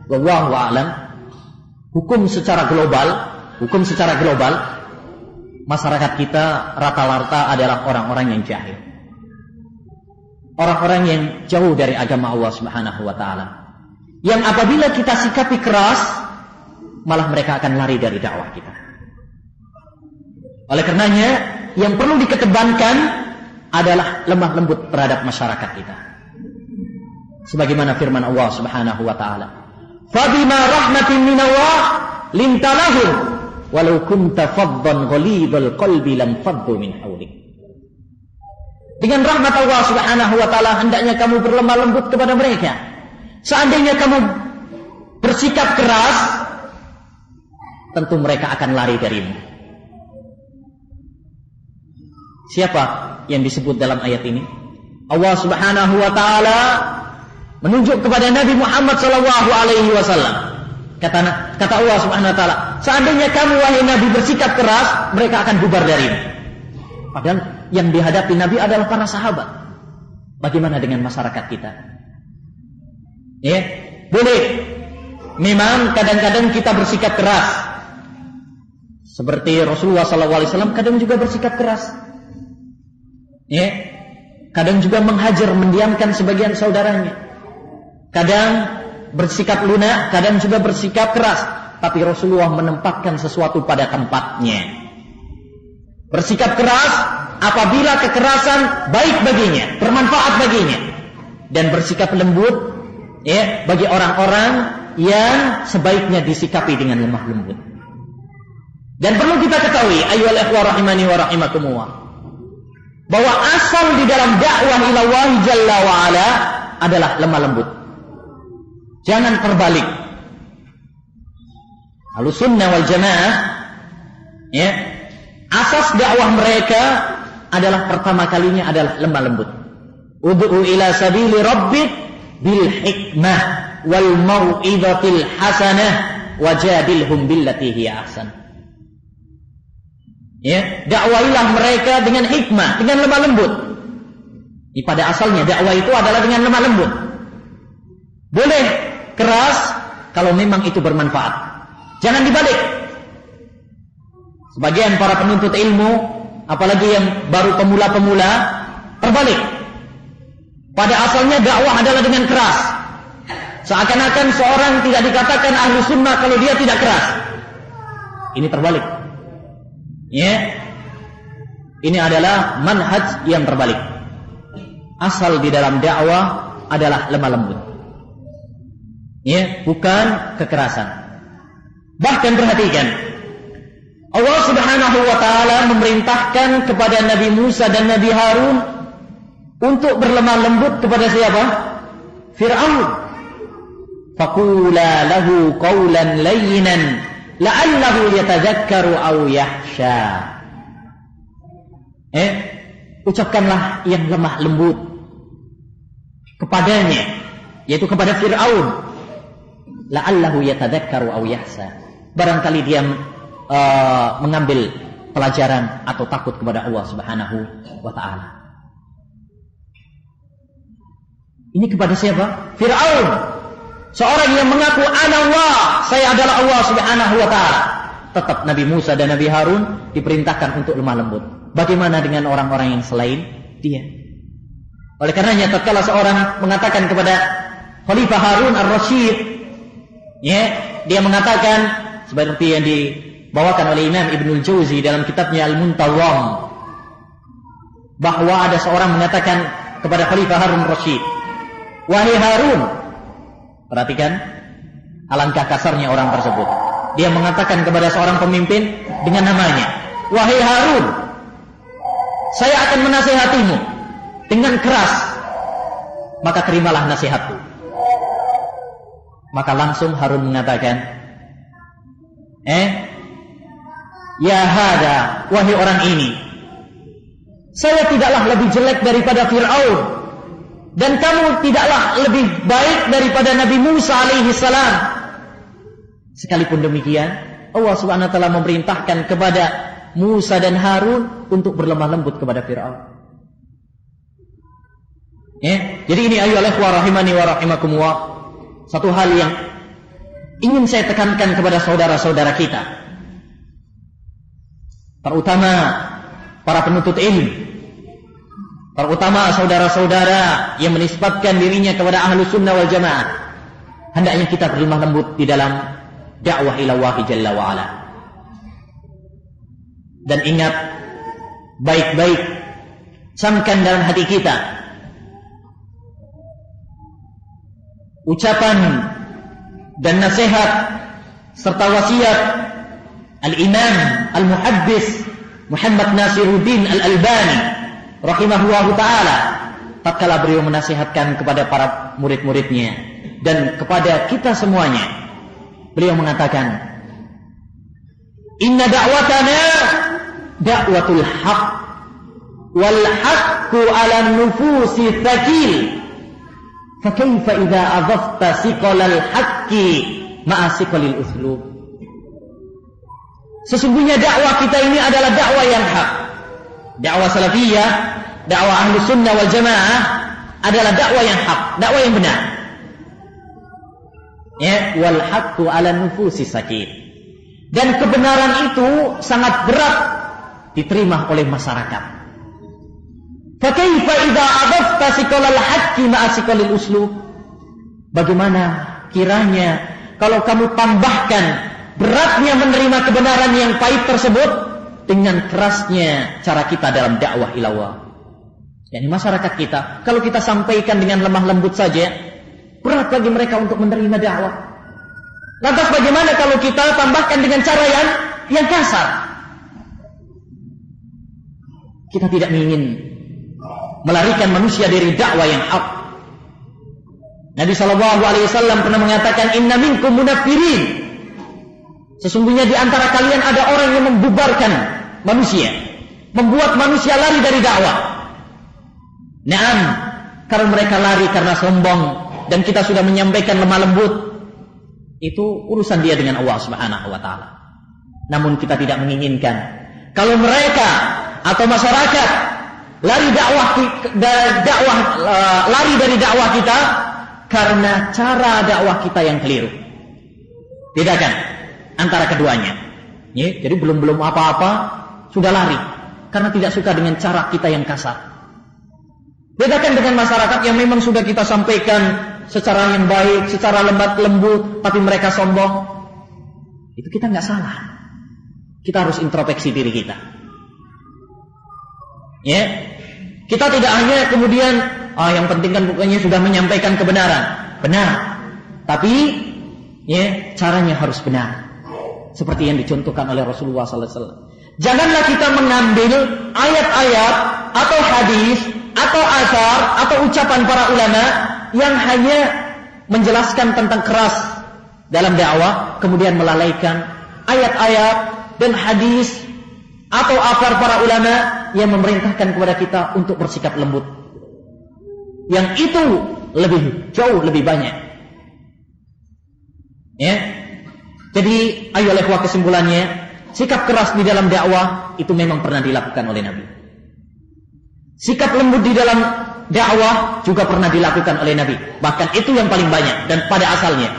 wallahu a'lam, hukum secara global, masyarakat kita rata-rata adalah orang-orang yang jahil, orang-orang yang jauh dari agama Allah Subhanahu wa ta'ala, yang apabila kita sikapi keras, malah mereka akan lari dari dakwah kita. Oleh karenanya, yang perlu dikedepankan adalah lemah lembut terhadap masyarakat kita. Sebagaimana firman Allah Subhanahu wa ta'ala, "Fabima rahmatin minallah lintalahum walau kunta faddan ghalidhal qalbi lam faddu min hawlik." Dengan rahmat Allah Subhanahu wa ta'ala hendaknya kamu berlemah lembut kepada mereka. Seandainya kamu bersikap keras, tentu mereka akan lari darimu. Siapa yang disebut dalam ayat ini? Allah Subhanahu wa taala menunjuk kepada Nabi Muhammad sallallahu alaihi wasallam. Kata Allah Subhanahu wa taala, seandainya kamu wahai Nabi bersikap keras, mereka akan bubar darimu. Padahal yang dihadapi Nabi adalah para sahabat. Bagaimana dengan masyarakat kita? Ya, boleh. Memang kadang-kadang kita bersikap keras. Seperti Rasulullah sallallahu alaihi wasallam kadang juga bersikap keras. Ya. Kadang juga menghajar, mendiamkan sebagian saudaranya. Kadang bersikap lunak, kadang juga bersikap keras. Tapi Rasulullah menempatkan sesuatu pada tempatnya. Bersikap keras apabila kekerasan baik baginya, bermanfaat baginya. Dan bersikap lembut ya, bagi orang-orang yang sebaiknya disikapi dengan lemah lembut. Dan perlu kita ketahui, ayyuhal ikhwah rahimani wa rahimakumullah, bahwa asal di dalam dakwah ila Allah Jalla wa Ala adalah lemah lembut. Jangan terbalik. Ahlussunnah wal Jamaah ya, asas dakwah mereka adalah pertama kalinya adalah lemah lembut. Ud'u ila sabili rabbik bil hikmah wal mau'izatil hasanah wajadilhum billati hiya ahsan. Ya, dakwailah mereka dengan hikmah, dengan lemah lembut. Pada asalnya dakwah itu adalah dengan lemah lembut. Boleh keras kalau memang itu bermanfaat. Jangan dibalik. Sebagian para penuntut ilmu, apalagi yang baru pemula-pemula, terbalik. Pada asalnya dakwah adalah dengan keras. Seakan-akan seorang tidak dikatakan ahlu sunnah kalau dia tidak keras. Ini terbalik. Ya, ini adalah manhaj yang terbalik. Asal di dalam dakwah adalah lemah lembut. Ya, bukan kekerasan. Bahkan perhatikan, Allah Subhanahu wa taala memerintahkan kepada Nabi Musa dan Nabi Harun untuk berlemah lembut kepada siapa? Fir'aun. Faqula lahu qawlan layyinan la'allahu yatadzakkaru aw yakhsha. Ucapkanlah yang lemah lembut kepadanya, yaitu kepada Fir'aun. La'allahu yatadzakkaru aw yakhsha. Barangkali dia mengambil pelajaran atau takut kepada Allah Subhanahu wa taala. Ini kepada siapa? Fir'aun. Seorang yang mengaku ana Allah, saya adalah Allah Subhanahu wa taala. Tetap Nabi Musa dan Nabi Harun diperintahkan untuk lemah lembut. Bagaimana dengan orang-orang yang selain dia? Oleh karenanya tatkala seorang mengatakan kepada Khalifah Harun ar-Rasyid, ya, dia mengatakan seperti yang dibawakan oleh Imam Ibnul Jauzi dalam kitabnya Al-Muntawwam, bahwa ada seorang mengatakan kepada Khalifah Harun ar-Rasyid, wahai Harun. Perhatikan alangkah kasarnya orang tersebut. Dia mengatakan kepada seorang pemimpin dengan namanya, wahai Harun, saya akan menasihatimu dengan keras, maka terimalah nasihatku. Maka langsung Harun mengatakan, ya hada, wahai orang ini, saya tidaklah lebih jelek daripada Fir'aun, dan kamu tidaklah lebih baik daripada Nabi Musa alaihi salam. Sekalipun demikian, Allah Subhanahu wa taala memerintahkan kepada Musa dan Harun untuk berlemah lembut kepada Fir'aun. Jadi ini ayyuhal ikhwah rahimani wa rahimakumullah, satu hal yang ingin saya tekankan kepada saudara-saudara kita, terutama para penuntut ilmu, terutama saudara-saudara yang menisbatkan dirinya kepada ahlu sunnah wal jamaah. Hendaknya kita berlemah lembut di dalam dakwah ila Allah Jalla wa Ala. Dan ingat baik-baik, camkan dalam hati kita ucapan dan nasihat serta wasiat Al-Imam Al-Muhaddis Muhammad Nasiruddin Al-Albani rahimahullahu ta'ala, tatkala beliau menasihatkan kepada para murid-muridnya dan kepada kita semuanya. Beliau mengatakan, inna da'watana da'watul haq wal haqqu 'ala nufusi tsaqil. Fa kaifa idza adafta siqalal haqqi ma'a siqalil uslub. Sesungguhnya dakwah kita ini adalah dakwah yang hak. Dakwah salafiyah, dakwah ahli sunnah wal jamaah adalah dakwah yang hak, dakwah yang benar. Ya, wal haqqu 'ala nufusi tsaqil. Dan kebenaran itu sangat berat diterima oleh masyarakat. Fa kaifa idza adafta siqalal haqqi ma'a siqalil uslub. Bagaimana kiranya kalau kamu tambahkan beratnya menerima kebenaran yang pahit tersebut dengan kerasnya cara kita dalam dakwah ilallah. Yani masyarakat kita, kalau kita sampaikan dengan lemah lembut saja, berat bagi mereka untuk menerima dakwah. Lantas bagaimana kalau kita tambahkan dengan cara yang kasar? Kita tidak ingin melarikan manusia dari dakwah yang hak. Nabi SAW pernah mengatakan, Inna minkum munaffirin. Sesungguhnya di antara kalian ada orang yang membubarkan manusia, membuat manusia lari dari dakwah. Naam, karena mereka lari karena sombong, dan kita sudah menyampaikan lemah lembut. Itu urusan dia dengan Allah Subhanahu wa taala. Namun kita tidak menginginkan kalau mereka atau masyarakat lari dari dakwah kita karena cara dakwah kita yang keliru. Bedakan antara keduanya. Ya, jadi belum apa-apa sudah lari karena tidak suka dengan cara kita yang kasar. Bedakan dengan masyarakat yang memang sudah kita sampaikan secara yang baik, secara lembut, tapi mereka sombong. Itu kita nggak salah. Kita harus introspeksi diri kita. Ya, kita tidak hanya kemudian, yang penting kan bukannya sudah menyampaikan kebenaran, benar. Tapi, ya, caranya harus benar. Seperti yang dicontohkan oleh Rasulullah SAW. Janganlah kita mengambil ayat-ayat atau hadis atau asar atau ucapan para ulama yang hanya menjelaskan tentang keras dalam dakwah, kemudian melalaikan ayat-ayat dan hadis atau asar para ulama yang memerintahkan kepada kita untuk bersikap lembut. Yang itu jauh lebih banyak. Ya. Jadi, ayolah ikhwah, kesimpulannya, sikap keras di dalam dakwah itu memang pernah dilakukan oleh Nabi. Sikap lembut di dalam dakwah juga pernah dilakukan oleh Nabi. Bahkan itu yang paling banyak dan pada asalnya.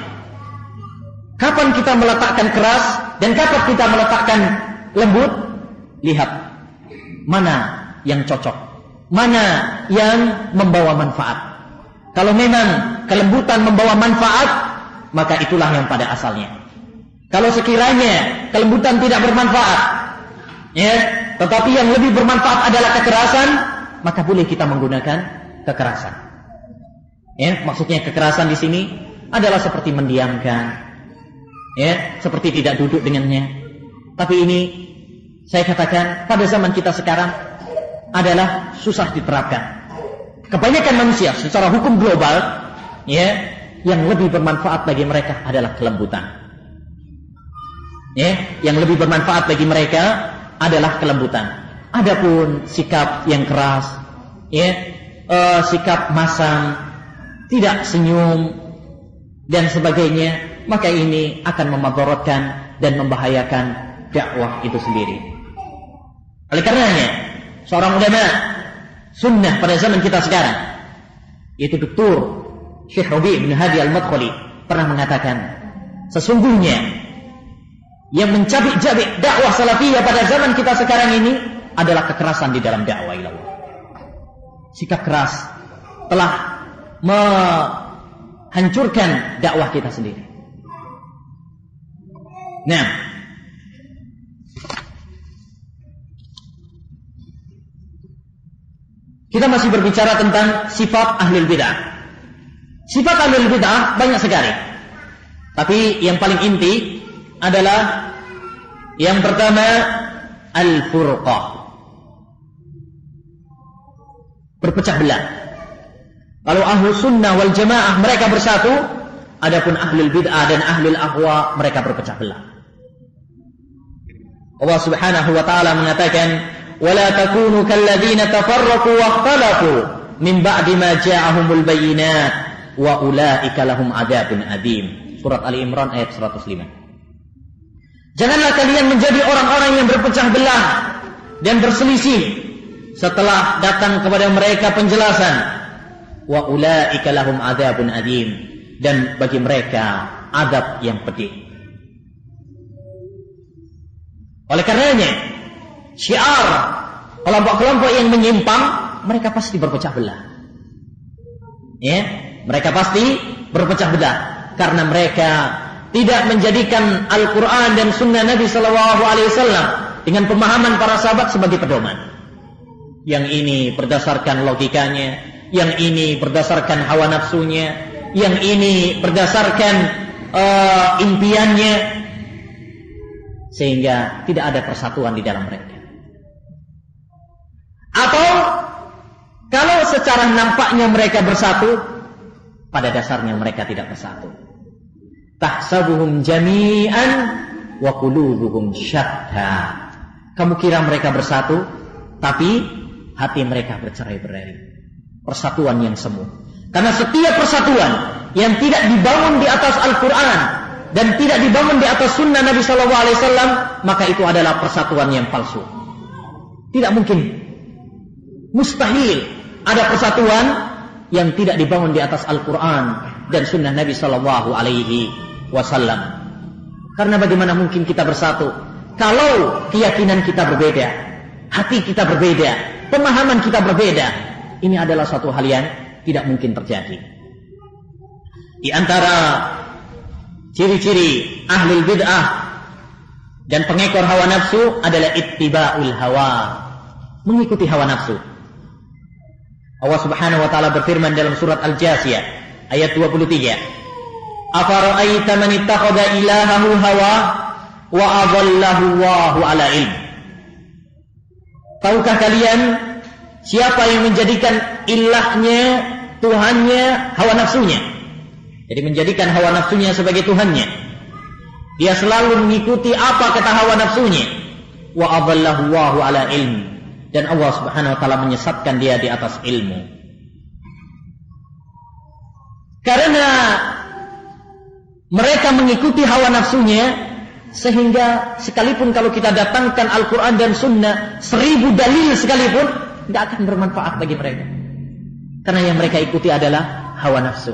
Kapan kita meletakkan keras dan kapan kita meletakkan lembut? Lihat mana yang cocok, mana yang membawa manfaat. Kalau memang kelembutan membawa manfaat, maka itulah yang pada asalnya. Kalau sekiranya kelembutan tidak bermanfaat, ya, tetapi yang lebih bermanfaat adalah kekerasan, maka boleh kita menggunakan kekerasan. Ya, maksudnya kekerasan di sini adalah seperti mendiamkan, ya, seperti tidak duduk dengannya. Tapi ini saya katakan pada zaman kita sekarang adalah susah diterapkan. Kebanyakan manusia secara hukum global, ya, yang lebih bermanfaat bagi mereka adalah kelembutan. Ya, yang lebih bermanfaat bagi mereka adalah kelembutan. Adapun sikap yang keras, ya, sikap masam, tidak senyum dan sebagainya, maka ini akan memudaratkan dan membahayakan dakwah itu sendiri. Oleh karenanya, seorang ulama sunnah pada zaman kita sekarang, yaitu Dr. Syekh Rabi' bin Hadi Al-Madkhali, pernah mengatakan, sesungguhnya yang mencabik-cabik dakwah salafiyah pada zaman kita sekarang ini adalah kekerasan di dalam dakwah ilallah. Sikap keras telah menghancurkan dakwah kita sendiri. Nah, kita masih berbicara tentang sifat ahlul bid'ah. Sifat ahlul bid'ah banyak sekali. Tapi yang paling inti adalah yang pertama, al-furqah, berpecah belah. Kalau ahlu sunnah wal jamaah mereka bersatu, adapun ahlul bid'ah dan ahlul ahwa mereka berpecah belah. Allah Subhanahu wa taala mengatakan, wala takunu kalladzina tafarraqu wa ikhtalafu min ba'di ma ja'ahumul bayyinat wa ulaika lahum adzabun adzim. Surat Ali Imran ayat 105. Janganlah kalian menjadi orang-orang yang berpecah belah dan berselisih setelah datang kepada mereka penjelasan. Wa ulaika lahum adzabun adzim, dan bagi mereka azab yang pedih. Oleh karenanya, syiar kelompok-kelompok yang menyimpang, mereka pasti berpecah belah. Ya, mereka pasti berpecah belah karena mereka tidak menjadikan Al-Quran dan Sunnah Nabi SAW dengan pemahaman para sahabat sebagai pedoman. Yang ini berdasarkan logikanya, yang ini berdasarkan hawa nafsunya, yang ini berdasarkan impiannya, sehingga tidak ada persatuan di dalam mereka. Atau kalau secara nampaknya mereka bersatu, pada dasarnya mereka tidak bersatu. Tahsabuhum jami'an wa qulubuhum syatta. Kamu kira mereka bersatu, tapi hati mereka bercerai-berai. Persatuan yang semu. Karena setiap persatuan yang tidak dibangun di atas Al-Quran dan tidak dibangun di atas Sunnah Nabi SAW, maka itu adalah persatuan yang palsu. Tidak mungkin, mustahil ada persatuan yang tidak dibangun di atas Al-Quran dan Sunnah Nabi SAW. Karena bagaimana mungkin kita bersatu kalau keyakinan kita berbeda, hati kita berbeda, pemahaman kita berbeda. Ini adalah suatu hal yang tidak mungkin terjadi. Di antara ciri-ciri ahlul bid'ah dan pengekor hawa nafsu adalah ittiba'ul hawa, mengikuti hawa nafsu. Allah Subhanahu wa taala berfirman dalam surat Al-Jasiyah ayat 23, afara'aita man ittakhadha ilahahu hawa wa adallahu Allahu ala ilm. Tahukah kalian siapa yang menjadikan ilahnya, Tuhannya, hawa nafsunya? Jadi menjadikan hawa nafsunya sebagai Tuhannya. Dia selalu mengikuti apa kata hawa nafsunya. Wa adallahu Allahu ala ilm. Dan Allah Subhanahu wa taala menyesatkan dia di atas ilmu. Karena mereka mengikuti hawa nafsunya, sehingga sekalipun kalau kita datangkan Al-Quran dan Sunnah 1000 dalil sekalipun, tidak akan bermanfaat bagi mereka. Karena yang mereka ikuti adalah hawa nafsu.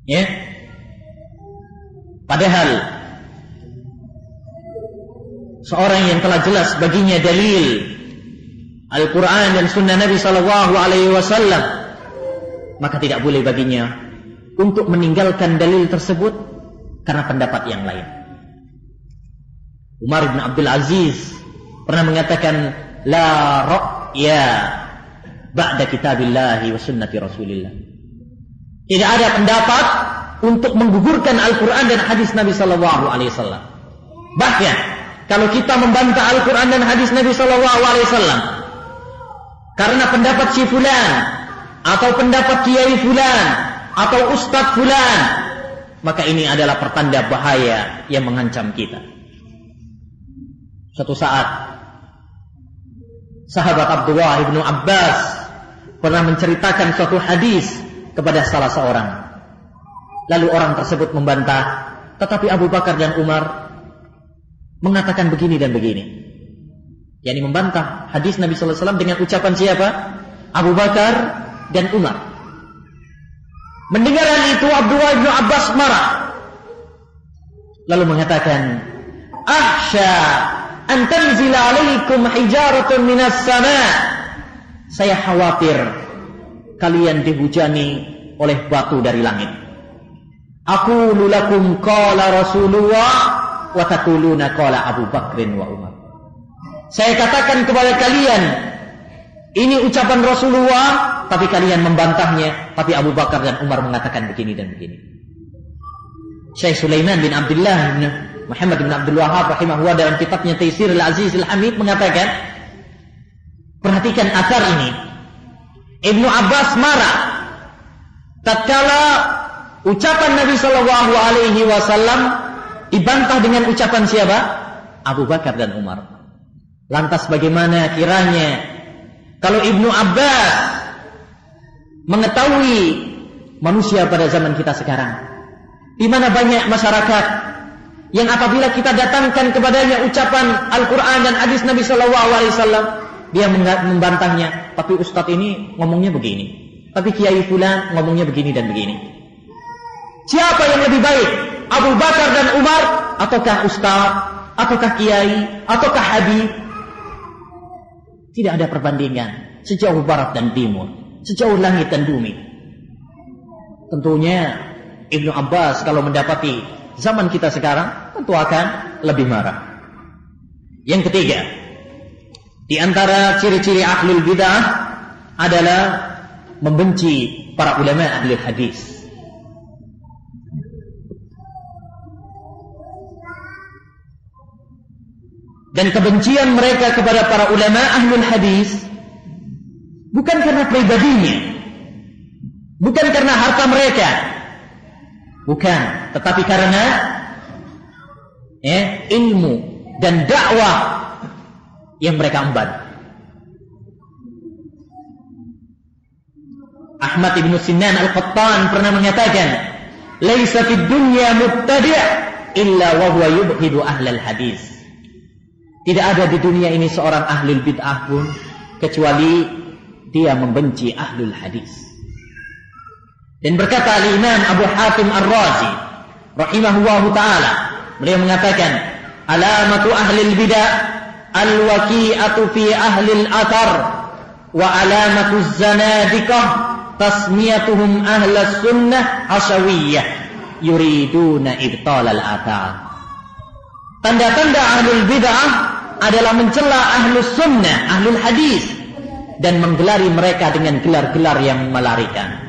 Ya. Padahal seorang yang telah jelas baginya dalil Al-Quran dan Sunnah Nabi SAW, maka tidak boleh baginya untuk meninggalkan dalil tersebut karena pendapat yang lain. Umar bin Abdul Aziz pernah mengatakan, la ra'ya ba'da kitabillahi wa sunnati Rasulillah. Tidak ada pendapat untuk menggugurkan Al-Quran dan hadis Nabi SAW. Bahkan kalau kita membantah Al-Quran dan hadis Nabi SAW karena pendapat si fulan atau pendapat kiai fulan atau ustadz fulan, maka ini adalah pertanda bahaya yang mengancam kita. Suatu saat sahabat Abdullah bin Abbas pernah menceritakan suatu hadis kepada salah seorang. Lalu orang tersebut membantah, tetapi Abu Bakar dan Umar mengatakan begini dan begini. Yani membantah hadis Nabi sallallahu alaihi wasallam dengan ucapan siapa? Abu Bakar dan Umar. Mendengar hal itu Abdullah bin Abbas marah. Lalu mengatakan, "Akhsha an tanzila 'alaikum hijaratun minas sama'." Saya khawatir kalian dihujani oleh batu dari langit. Aqulu lakum qala Rasulullah wa taquluna qala Abu Bakrin wa Umar. Saya katakan kepada kalian, ini ucapan Rasulullah, tapi kalian membantahnya, tapi Abu Bakar dan Umar mengatakan begini dan begini. Syekh Sulaiman bin Abdullah bin Muhammad bin Abdul Wahhab rahimahullah dalam kitabnya Taisir al-Aziz al-Hamid mengatakan, perhatikan athar ini. Ibnu Abbas marah tatkala ucapan Nabi sallallahu alaihi wasallam dibantah dengan ucapan siapa? Abu Bakar dan Umar. Lantas bagaimana kiranya kalau Ibnu Abbas mengetahui manusia pada zaman kita sekarang, di mana banyak masyarakat yang apabila kita datangkan kepadanya ucapan Al-Quran dan hadis Nabi SAW, dia membantahnya. Tapi ustadz ini ngomongnya begini, tapi kiai fulan ngomongnya begini dan begini. Siapa yang lebih baik, Abu Bakar dan Umar, ataukah ustadz, ataukah kiai, ataukah habib? Tidak ada perbandingan. Sejauh barat dan timur, sejauh langit dan bumi. Tentunya Ibnu Abbas kalau mendapati zaman kita sekarang tentu akan lebih marah. Yang ketiga, di antara ciri-ciri ahlul bid'ah adalah membenci para ulama ahli hadis. Dan kebencian mereka kepada para ulama ahlul hadis bukan karena pribadinya, bukan karena harta mereka, bukan, tetapi karena ilmu dan dakwah yang mereka emban. Ahmad ibn Sinan al-Qattan pernah mengatakan, "Laisa fid dunya mubtadi' illa wa huwa yubghidu ahlal hadis." Tidak ada di dunia ini seorang ahlul bid'ah pun kecuali dia membenci ahlul hadis. Dan berkata al-Imam Abu Hatim Ar-Razi rahimahullahu ta'ala, beliau mengatakan, alamatu ahlil bid'ah al-waqi'atu fi ahlil athar wa alamatu zanadiqah tasmiyatuhum ahlas sunnah hasawiyyah yuriduna ibtal al-athar. Tanda-tanda ahlul bid'ah adalah mencela ahlus sunnah, ahlul hadis, dan menggelari mereka dengan gelar-gelar yang melarikan.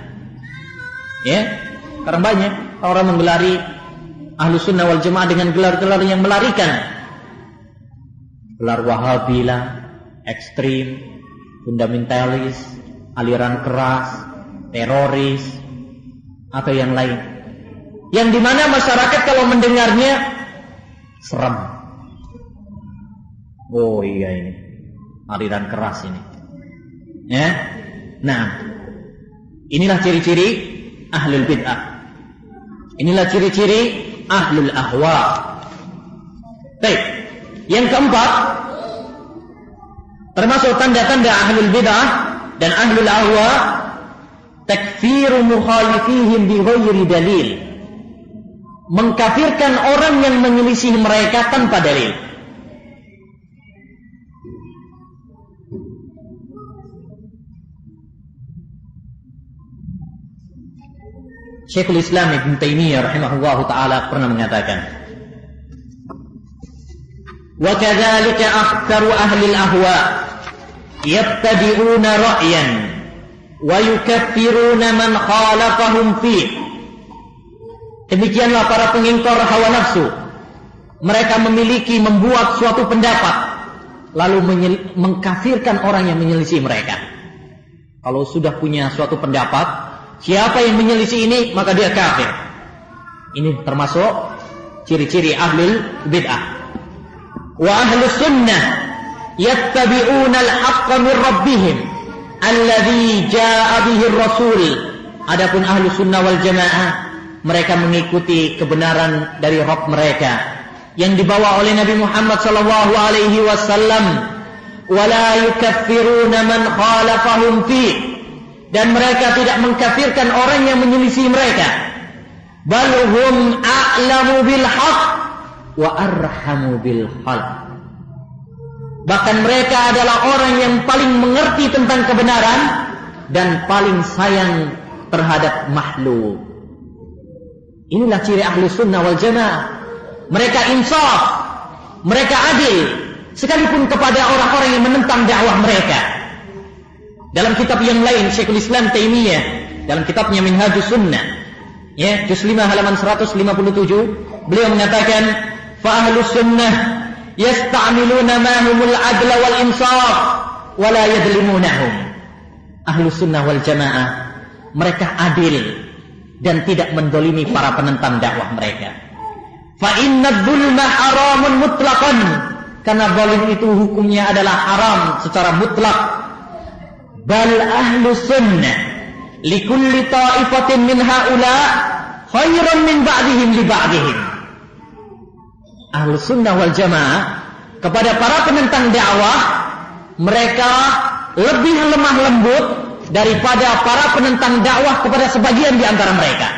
Ya, karena banyak orang menggelari ahlus sunnah wal jamaah dengan gelar-gelar yang melarikan. Gelar Wahabi lah, ekstrim, fundamentalis, aliran keras, teroris, atau yang lain. Yang dimana masyarakat kalau mendengarnya seram. Oh iya, ini aliran keras ini. Ya. Nah, inilah ciri-ciri ahlul bid'ah. Inilah ciri-ciri ahlul ahwa. Baik. Yang keempat, termasuk tanda-tanda ahlul bid'ah dan ahlul ahwa, takfiru mukhalifihim bi ghairi dalil. Mengkafirkan orang yang menyelisih mereka tanpa dalil. Syekhul Islam Ibn Taimiyah rahimahullahu ta'ala pernah mengatakan, wa kadzalika aktsaru ahli al-ahwa yabtadi'una ra'yan wa yukaffiruna man khalafahum fi. Demikianlah para pengingkar hawa nafsu. Mereka membuat suatu pendapat lalu mengkafirkan orang yang menyelisih mereka. Kalau sudah punya suatu pendapat, siapa yang menyelisih ini maka dia kafir. Ini termasuk ciri-ciri ahlul bid'ah. Wa ahlus sunnah yattabi'una al-haqqa min rabbihim alladhi jaa'a bihi ar-rasul. Adapun ahlus sunnah wal jamaah, mereka mengikuti kebenaran dari Rabb mereka yang dibawa oleh Nabi Muhammad sallallahu alaihi wasallam. Wala yukaffiruna man khalafahum fi. Dan mereka tidak mengkafirkan orang yang menyelisih mereka. Bal hum a'lamu bil haqq wa arhamu bil khalq. Bahkan mereka adalah orang yang paling mengerti tentang kebenaran dan paling sayang terhadap makhluk. Inilah ciri ahli sunnah wal jamaah. Mereka insaf, mereka adil, sekalipun kepada orang-orang yang menentang dakwah mereka. Dalam kitab yang lain, Syekhul Islam Taimiyah dalam kitabnya Minhajus Sunnah, ya, juz 5 halaman 157, beliau mengatakan, fa ahlus sunnah yasta'miluna ma humul adla wal insaf wa la yadlimunahum. Ahlus sunnah wal jamaah, mereka adil dan tidak mendolimi para penentang dakwah mereka. Fa inna dzulma haramun mutlaqan, karena zalim itu hukumnya adalah haram secara mutlak. Bal ahlu sunnah likulli ta'ifatin min haula khairan min ba'dihim li ba'dihim. Ahlu sunnah wal jamaah kepada para penentang dakwah, mereka lebih lemah lembut daripada para penentang dakwah kepada sebagian di antara mereka.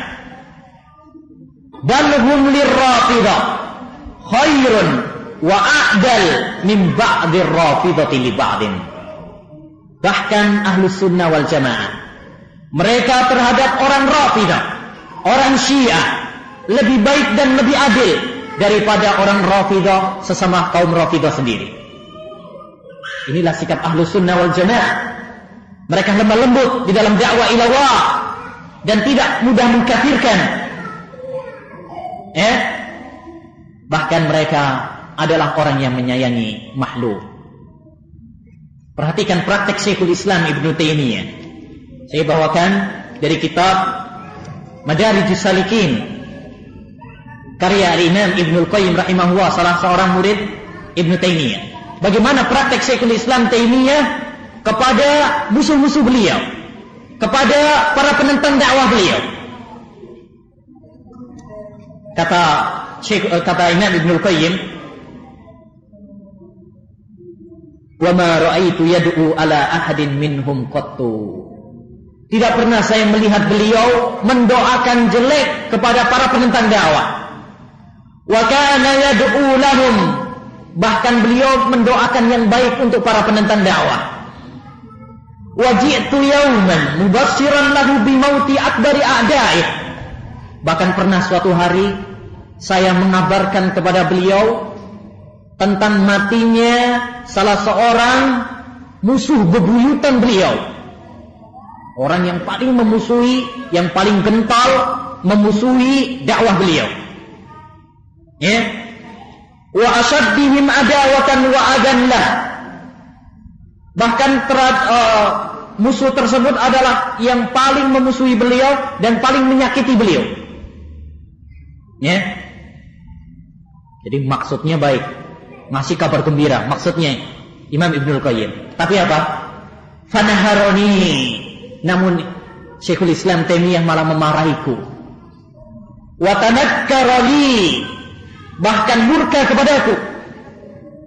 Bal hum lirrafidah khairun wa a'dal min ba'dir rafidati li ba'din. Bahkan ahlu sunnah wal jamaah, mereka terhadap orang rafidah, orang syiah, lebih baik dan lebih adil daripada orang rafidah sesama kaum rafidah sendiri. Inilah sikap ahlu sunnah wal jamaah. Mereka lemah lembut di dalam dakwah ilallah dan tidak mudah mengkafirkan. Bahkan mereka adalah orang yang menyayangi makhluk. Perhatikan praktek Syekhul Islam Ibnu Taimiyah. Saya bawakan dari kitab Madarijus Salikin, karya Imam Ibnu Qayyim rahimahullah, salah seorang murid Ibnu Taimiyah. Bagaimana praktek Syekhul Islam Taimiyah kepada musuh-musuh beliau, kepada para penentang dakwah beliau. Kata Imam Ibnu Qayyim, wa ma ra'aitu yad'u ala ahadin minhum qattu. Tidak pernah saya melihat beliau mendoakan jelek kepada para penentang dakwah. Wa kana yad'u lahum, bahkan beliau mendoakan yang baik untuk para penentang dakwah. Wa ji'tu yawman mubasshiran lahu bi mauti akbari a'da'ih. Bahkan pernah suatu hari saya mengabarkan kepada beliau tentang matinya salah seorang musuh bebuyutan beliau. Orang yang paling memusuhi, yang paling gental memusuhi dakwah beliau. Wa ashaddihim adawatan wa adanlah. Bahkan musuh tersebut adalah yang paling memusuhi beliau dan paling menyakiti beliau. Jadi maksudnya baik, ngasih kabar gembira, maksudnya Imam Ibnu Qayyim. Tapi apa? Fanaharoni. Namun Syekhul Islam Taimiyah malah memarahiku. Wa tanakkarali, bahkan murka kepadaku.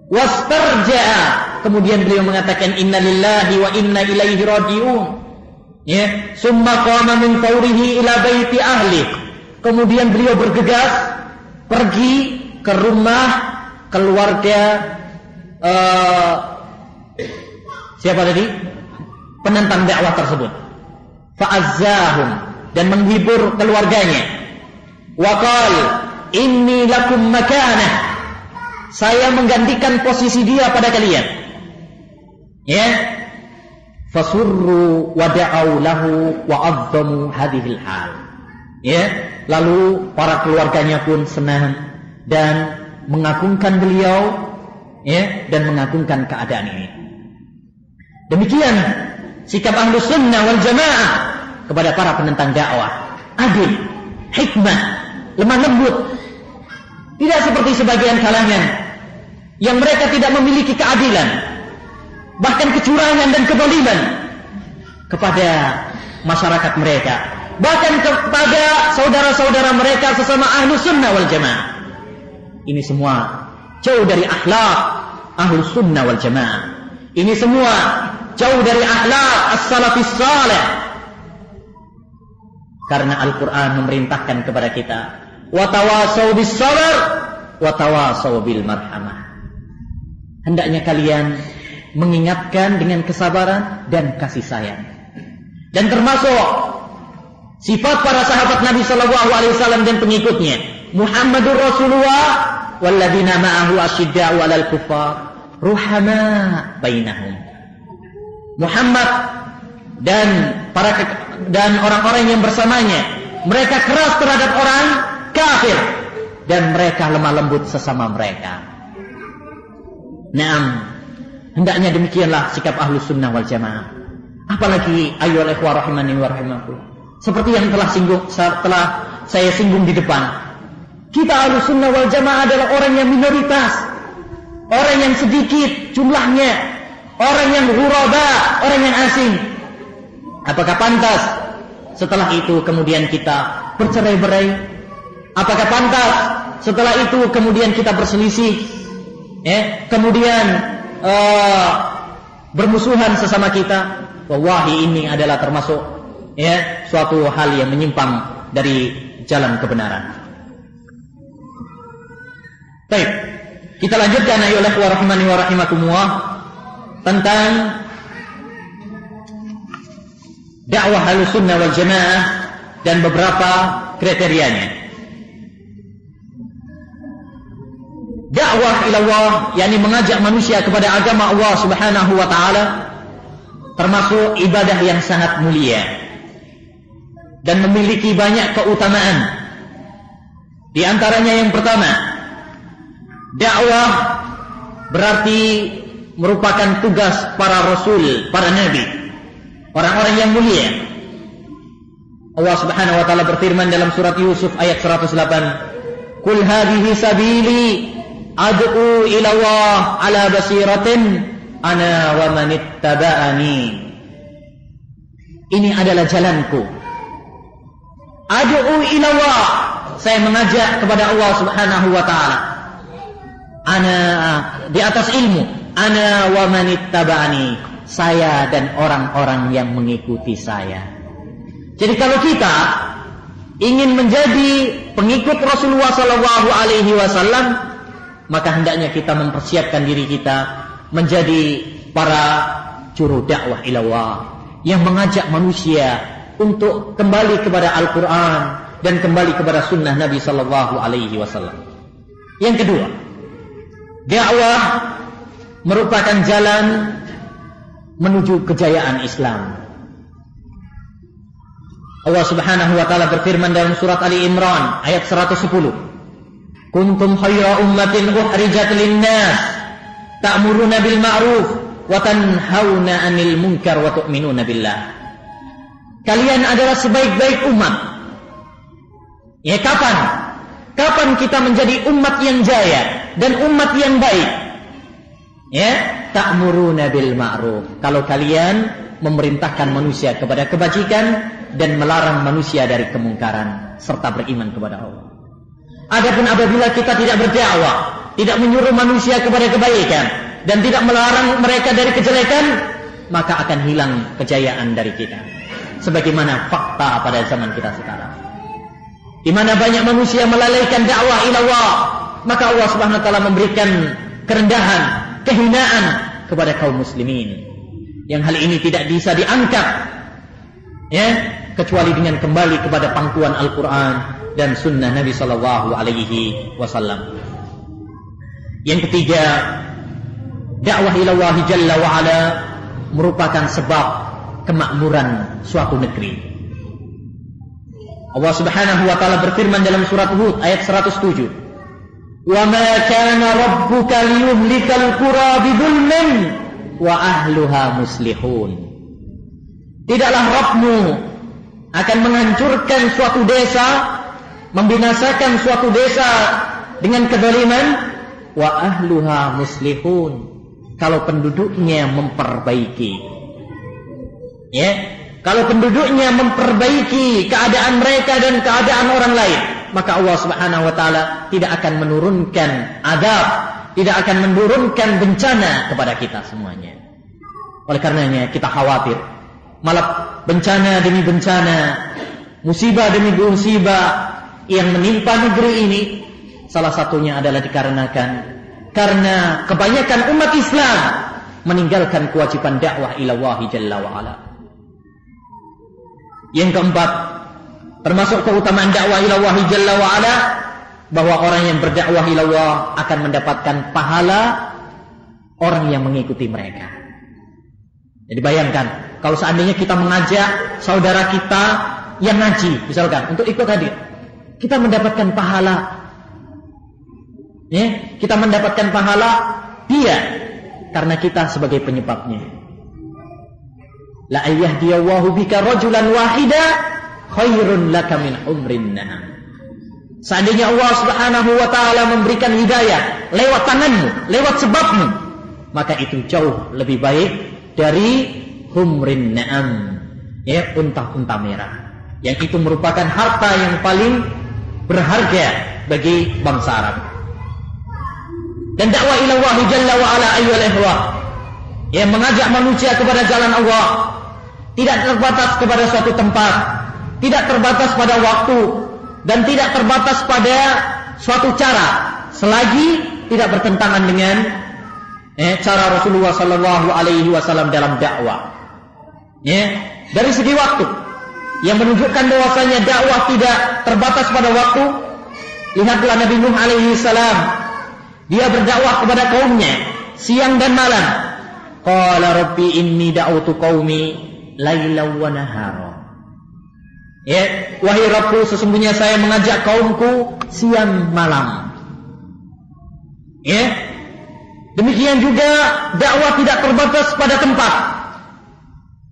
Wastarja'a, kemudian beliau mengatakan inna lillahi wa inna ilaihi raji'un. Summa qama min fawrihi ila baiti ahli. Kemudian beliau bergegas pergi ke rumah keluarga siapa tadi? Penentang dakwah tersebut. Fa'azzahum, dan menghibur keluarganya. Wa qala inni lakum makanah, saya menggantikan posisi dia pada kalian. Fasurru wa da'au lahu wa 'azzamu hadhil hal. Lalu para keluarganya pun senang dan mengagungkan beliau, dan mengagungkan keadaan ini. Demikian sikap ahlu sunnah wal jamaah kepada para penentang dakwah. Adil, hikmah, lemah lembut. Tidak seperti sebagian kalangan yang mereka tidak memiliki keadilan, bahkan kecurangan dan kezaliman kepada masyarakat mereka, bahkan kepada saudara-saudara mereka sesama ahlu sunnah wal jamaah. Ini semua jauh dari akhlak ahlu sunnah wal jamaah. Ini semua jauh dari akhlak as-salafis salih. Karena Al-Quran memerintahkan kepada kita, wa tawasaw bis sabr wa tawasaw bil marhamah. Hendaknya kalian mengingatkan dengan kesabaran dan kasih sayang. Dan termasuk sifat para sahabat Nabi sallallahu alaihi wasallam dan pengikutnya, Muhammadur Rasulullah walladzina ma'ahu asyidda'u 'alal kuffar ruhama bainahum. Muhammad dan orang-orang yang bersamanya, mereka keras terhadap orang kafir dan mereka lemah lembut sesama mereka. Naam, hendaknya demikianlah sikap ahlu sunnah wal jamaah. Apalagi ayyuhal ikhwah rahimani wa rahimakumullah, seperti yang telah saya singgung di depan, Kita Ahlussunnah wal Jamaah adalah orang yang minoritas, orang yang sedikit jumlahnya, orang yang ghuraba, orang yang asing. Apakah pantas setelah itu kemudian kita bercerai-berai? Apakah pantas setelah itu kemudian kita berselisih? Kemudian bermusuhan sesama kita? Wallahi ini adalah termasuk suatu hal yang menyimpang dari jalan kebenaran. Baik, kita lanjutkan ayolah wa rahimani wa rahimakumullah tentang dakwah Ahlussunnah wal Jamaah dan beberapa kriterianya. Dakwah ilallah, yakni mengajak manusia kepada agama Allah Subhanahu wa taala, termasuk ibadah yang sangat mulia dan memiliki banyak keutamaan. Di antaranya yang pertama, dakwah berarti merupakan tugas para rasul, para nabi, orang-orang yang mulia. Allah Subhanahu wa taala berfirman dalam surat Yusuf ayat 108, "Qul hadhihi sabili ad'u ila Allah ala basiratin ana wa man ittaba'ani." Ini adalah jalanku. Ad'u ila Allah, saya mengajak kepada Allah Subhanahu wa taala. Ana di atas ilmu, ana wa man ittaba'ani, saya dan orang-orang yang mengikuti saya. Jadi kalau kita ingin menjadi pengikut Rasulullah sallallahu alaihi wasallam, maka hendaknya kita mempersiapkan diri kita menjadi para juru dakwah ilallah yang mengajak manusia untuk kembali kepada Al-Quran dan kembali kepada sunnah Nabi sallallahu alaihi wasallam. Yang kedua, dakwah merupakan jalan menuju kejayaan Islam. Allah Subhanahu wa taala berfirman dalam surat Ali Imran ayat 110, "Kuntum khayra ummatin ukhrijat lin-nas ta'muruna bil ma'ruf wa tanhauna 'anil munkar wa tu'minuna billah." Kalian adalah sebaik-baik umat. Ya, kapan? Kapan kita menjadi umat yang jaya dan umat yang baik? Ya, ta'muruna bil ma'ruf. Kalau kalian memerintahkan manusia kepada kebajikan dan melarang manusia dari kemungkaran serta beriman kepada Allah. Adapun apabila kita tidak berdakwah, tidak menyuruh manusia kepada kebaikan dan tidak melarang mereka dari kejelekan, maka akan hilang kejayaan dari kita. Sebagaimana fakta pada zaman kita sekarang, di mana banyak manusia melalaikan dakwah ilallah, maka Allah Subhanahu wa taala memberikan kerendahan, kehinaan kepada kaum muslimin. Yang hal ini tidak bisa diangkat, ya, kecuali dengan kembali kepada pangkuan Al-Quran dan sunnah Nabi sallallahu alaihi wasallam. Yang ketiga, dakwah ilallah jalla wa ala merupakan sebab kemakmuran suatu negeri. Allah Subhanahu wa taala berfirman dalam surat Hud ayat 107, "Wa ma kana rabbuka liyuhlikal qura bidzulmin wa ahluha muslihun." Tidaklah Rabbmu akan menghancurkan suatu desa, membinasakan suatu desa dengan kezaliman, wa ahluha muslihun, kalau penduduknya memperbaiki. Ya, kalau penduduknya memperbaiki keadaan mereka dan keadaan orang lain, maka Allah Subhanahu wa taala tidak akan menurunkan azab, tidak akan menurunkan bencana kepada kita semuanya. Oleh karenanya kita khawatir, malah bencana demi bencana, musibah demi musibah yang menimpa negeri ini, salah satunya adalah dikarenakan karena kebanyakan umat Islam meninggalkan kewajiban dakwah ilallah jalla wa ala. Yang keempat, termasuk keutamaan dakwah ilallah jalla wa ala, bahwa orang yang berdakwah ilallah akan mendapatkan pahala orang yang mengikuti mereka. Jadi bayangkan, kalau seandainya kita mengajak saudara kita yang ngaji, misalkan, untuk ikut hadir, kita mendapatkan pahala. Ya, kita mendapatkan pahala dia karena kita sebagai penyebabnya. La ayyahdiyallahu bika rajulan wahida khairun laka min umrin na'am. Seandainya Allah Subhanahu wa taala memberikan hidayah lewat tanganmu, lewat sebabmu, maka itu jauh lebih baik dari humrin na'am, ya, unta-unta merah. Yang itu merupakan harta yang paling berharga bagi bangsa Arab. Dan dakwah ila Allah jalla wa ala ayyuhal ikhwah, yang mengajak manusia kepada jalan Allah, tidak terbatas kepada suatu tempat, tidak terbatas pada waktu, dan tidak terbatas pada suatu cara, selagi tidak bertentangan dengan cara Rasulullah sallallahu alaihi wasallam dalam dakwah. Ya, dari segi waktu yang menunjukkan bahwasanya dakwah tidak terbatas pada waktu. Lihatlah Nabi Nuh alaihi salam, dia berdakwah kepada kaumnya siang dan malam. Qala rabbi inni da'utu qaumi lailan wa nahara. Ya, wahai Rabbku, sesungguhnya saya mengajak kaumku siang malam. Ya, demikian juga dakwah tidak terbatas pada tempat.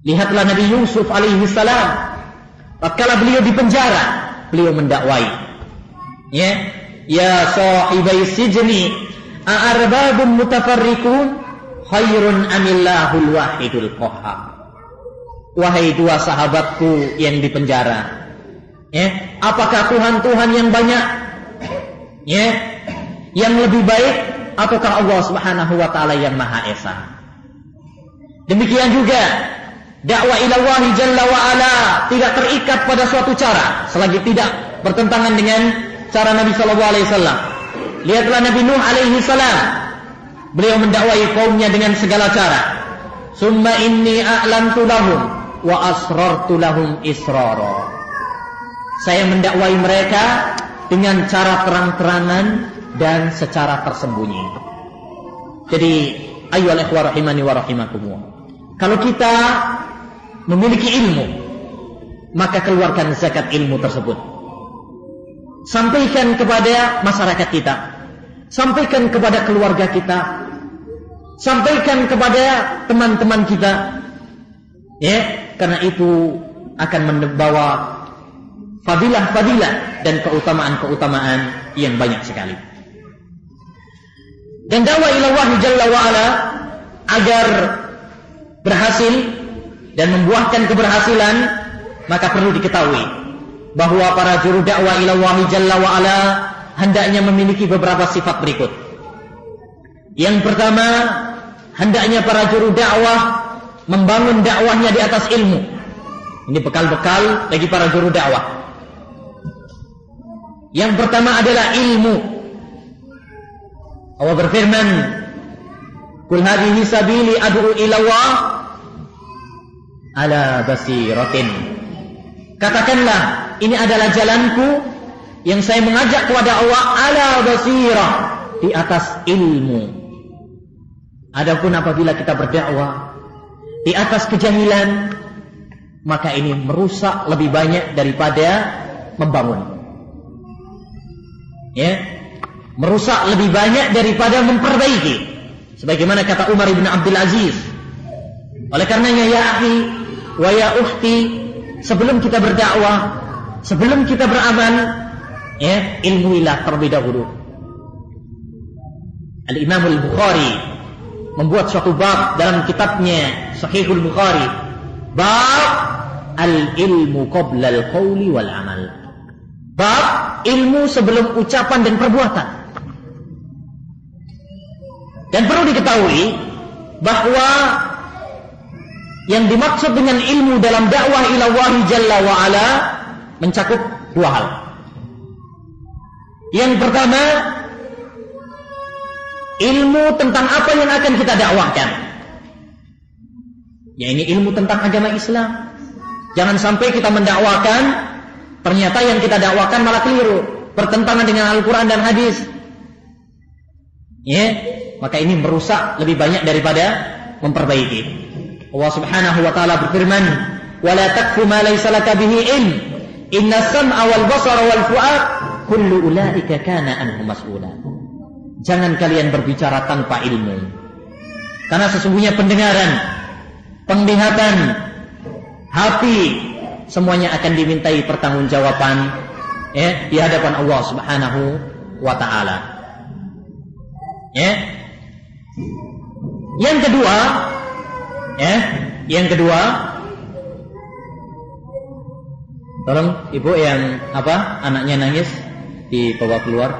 Lihatlah Nabi Yusuf alaihi salam, tatkala beliau di penjara, beliau mendakwai. Ya sahibai sijni a'arbabun mutafarriqun khairun amillahul wahidul qahhar. Wahai dua sahabatku yang di penjara, apakah Tuhan-Tuhan yang banyak, yang lebih baik, ataukah Allah Subhanahu wa taala yang Maha Esa? Demikian juga dakwah ila Allah jalla wa ala tidak terikat pada suatu cara selagi tidak bertentangan dengan cara Nabi sallallahu alaihi wasallam. Lihatlah Nabi Nuh alaihi salam, beliau mendakwai kaumnya dengan segala cara. Summa inni a'lantu lahum wa asrartu lahum israra. Saya mendakwai mereka dengan cara terang-terangan dan secara tersembunyi. Jadi ayyuhal ikhwah rahimani wa rahimakumullah, kalau kita memiliki ilmu, maka keluarkan zakat ilmu tersebut. Sampaikan kepada masyarakat kita, sampaikan kepada keluarga kita, sampaikan kepada teman-teman kita. Karena itu akan membawa fadilah-fadilah dan keutamaan-keutamaan yang banyak sekali. Dan dakwah ila Allah jalla wa ala agar berhasil dan membuahkan keberhasilan, maka perlu diketahui bahwa para juru dakwah ila Allah jalla wa ala hendaknya memiliki beberapa sifat berikut. Yang pertama, hendaknya para juru dakwah membangun dakwahnya di atas ilmu. Ini bekal-bekal bagi para juru dakwah. Yang pertama adalah ilmu. Allah berfirman, "Qul hadhihi sabili ad'u ila Allah ala basiratin." Katakanlah, ini adalah jalanku yang saya mengajak kepada Allah ala basirah, di atas ilmu. Adapun apabila kita berdakwah di atas kejahilan, maka ini merusak lebih banyak daripada membangun. Merusak lebih banyak daripada memperbaiki. Sebagaimana kata Umar ibn Abdul Aziz, oleh karenanya ya akhi wa ya ukhti, sebelum kita berdakwah, sebelum kita beramal, ilmuilah terlebih dahulu. Al-Imam Al-Bukhari membuat suatu bab dalam kitabnya Sahihul Bukhari, bab al-ilmu qabla al-qawli wal amal. Bab ilmu sebelum ucapan dan perbuatan. Dan perlu diketahui bahwa yang dimaksud dengan ilmu dalam dakwah ila Allah jalla wa ala mencakup dua hal. Yang pertama, ilmu tentang apa yang akan kita dakwahkan. Ya, ini ilmu tentang agama Islam. Jangan sampai kita mendakwakan, ternyata yang kita dakwakan malah keliru, bertentangan dengan Al-Quran dan hadis. Maka ini merusak lebih banyak daripada memperbaiki. Allah Subhanahu wa taala berfirman, "Wala taqfu ma laysa laka bihi ilm, inna sam'a wal basara wal fu'ad kullu ulaika kana anhu mas'ula." Jangan kalian berbicara tanpa ilmu, karena sesungguhnya pendengaran, penglihatan, hati, semuanya akan dimintai pertanggungjawaban di hadapan Allah Subhanahu wa taala. Yang kedua, tolong ibu yang anaknya nangis dibawa keluar.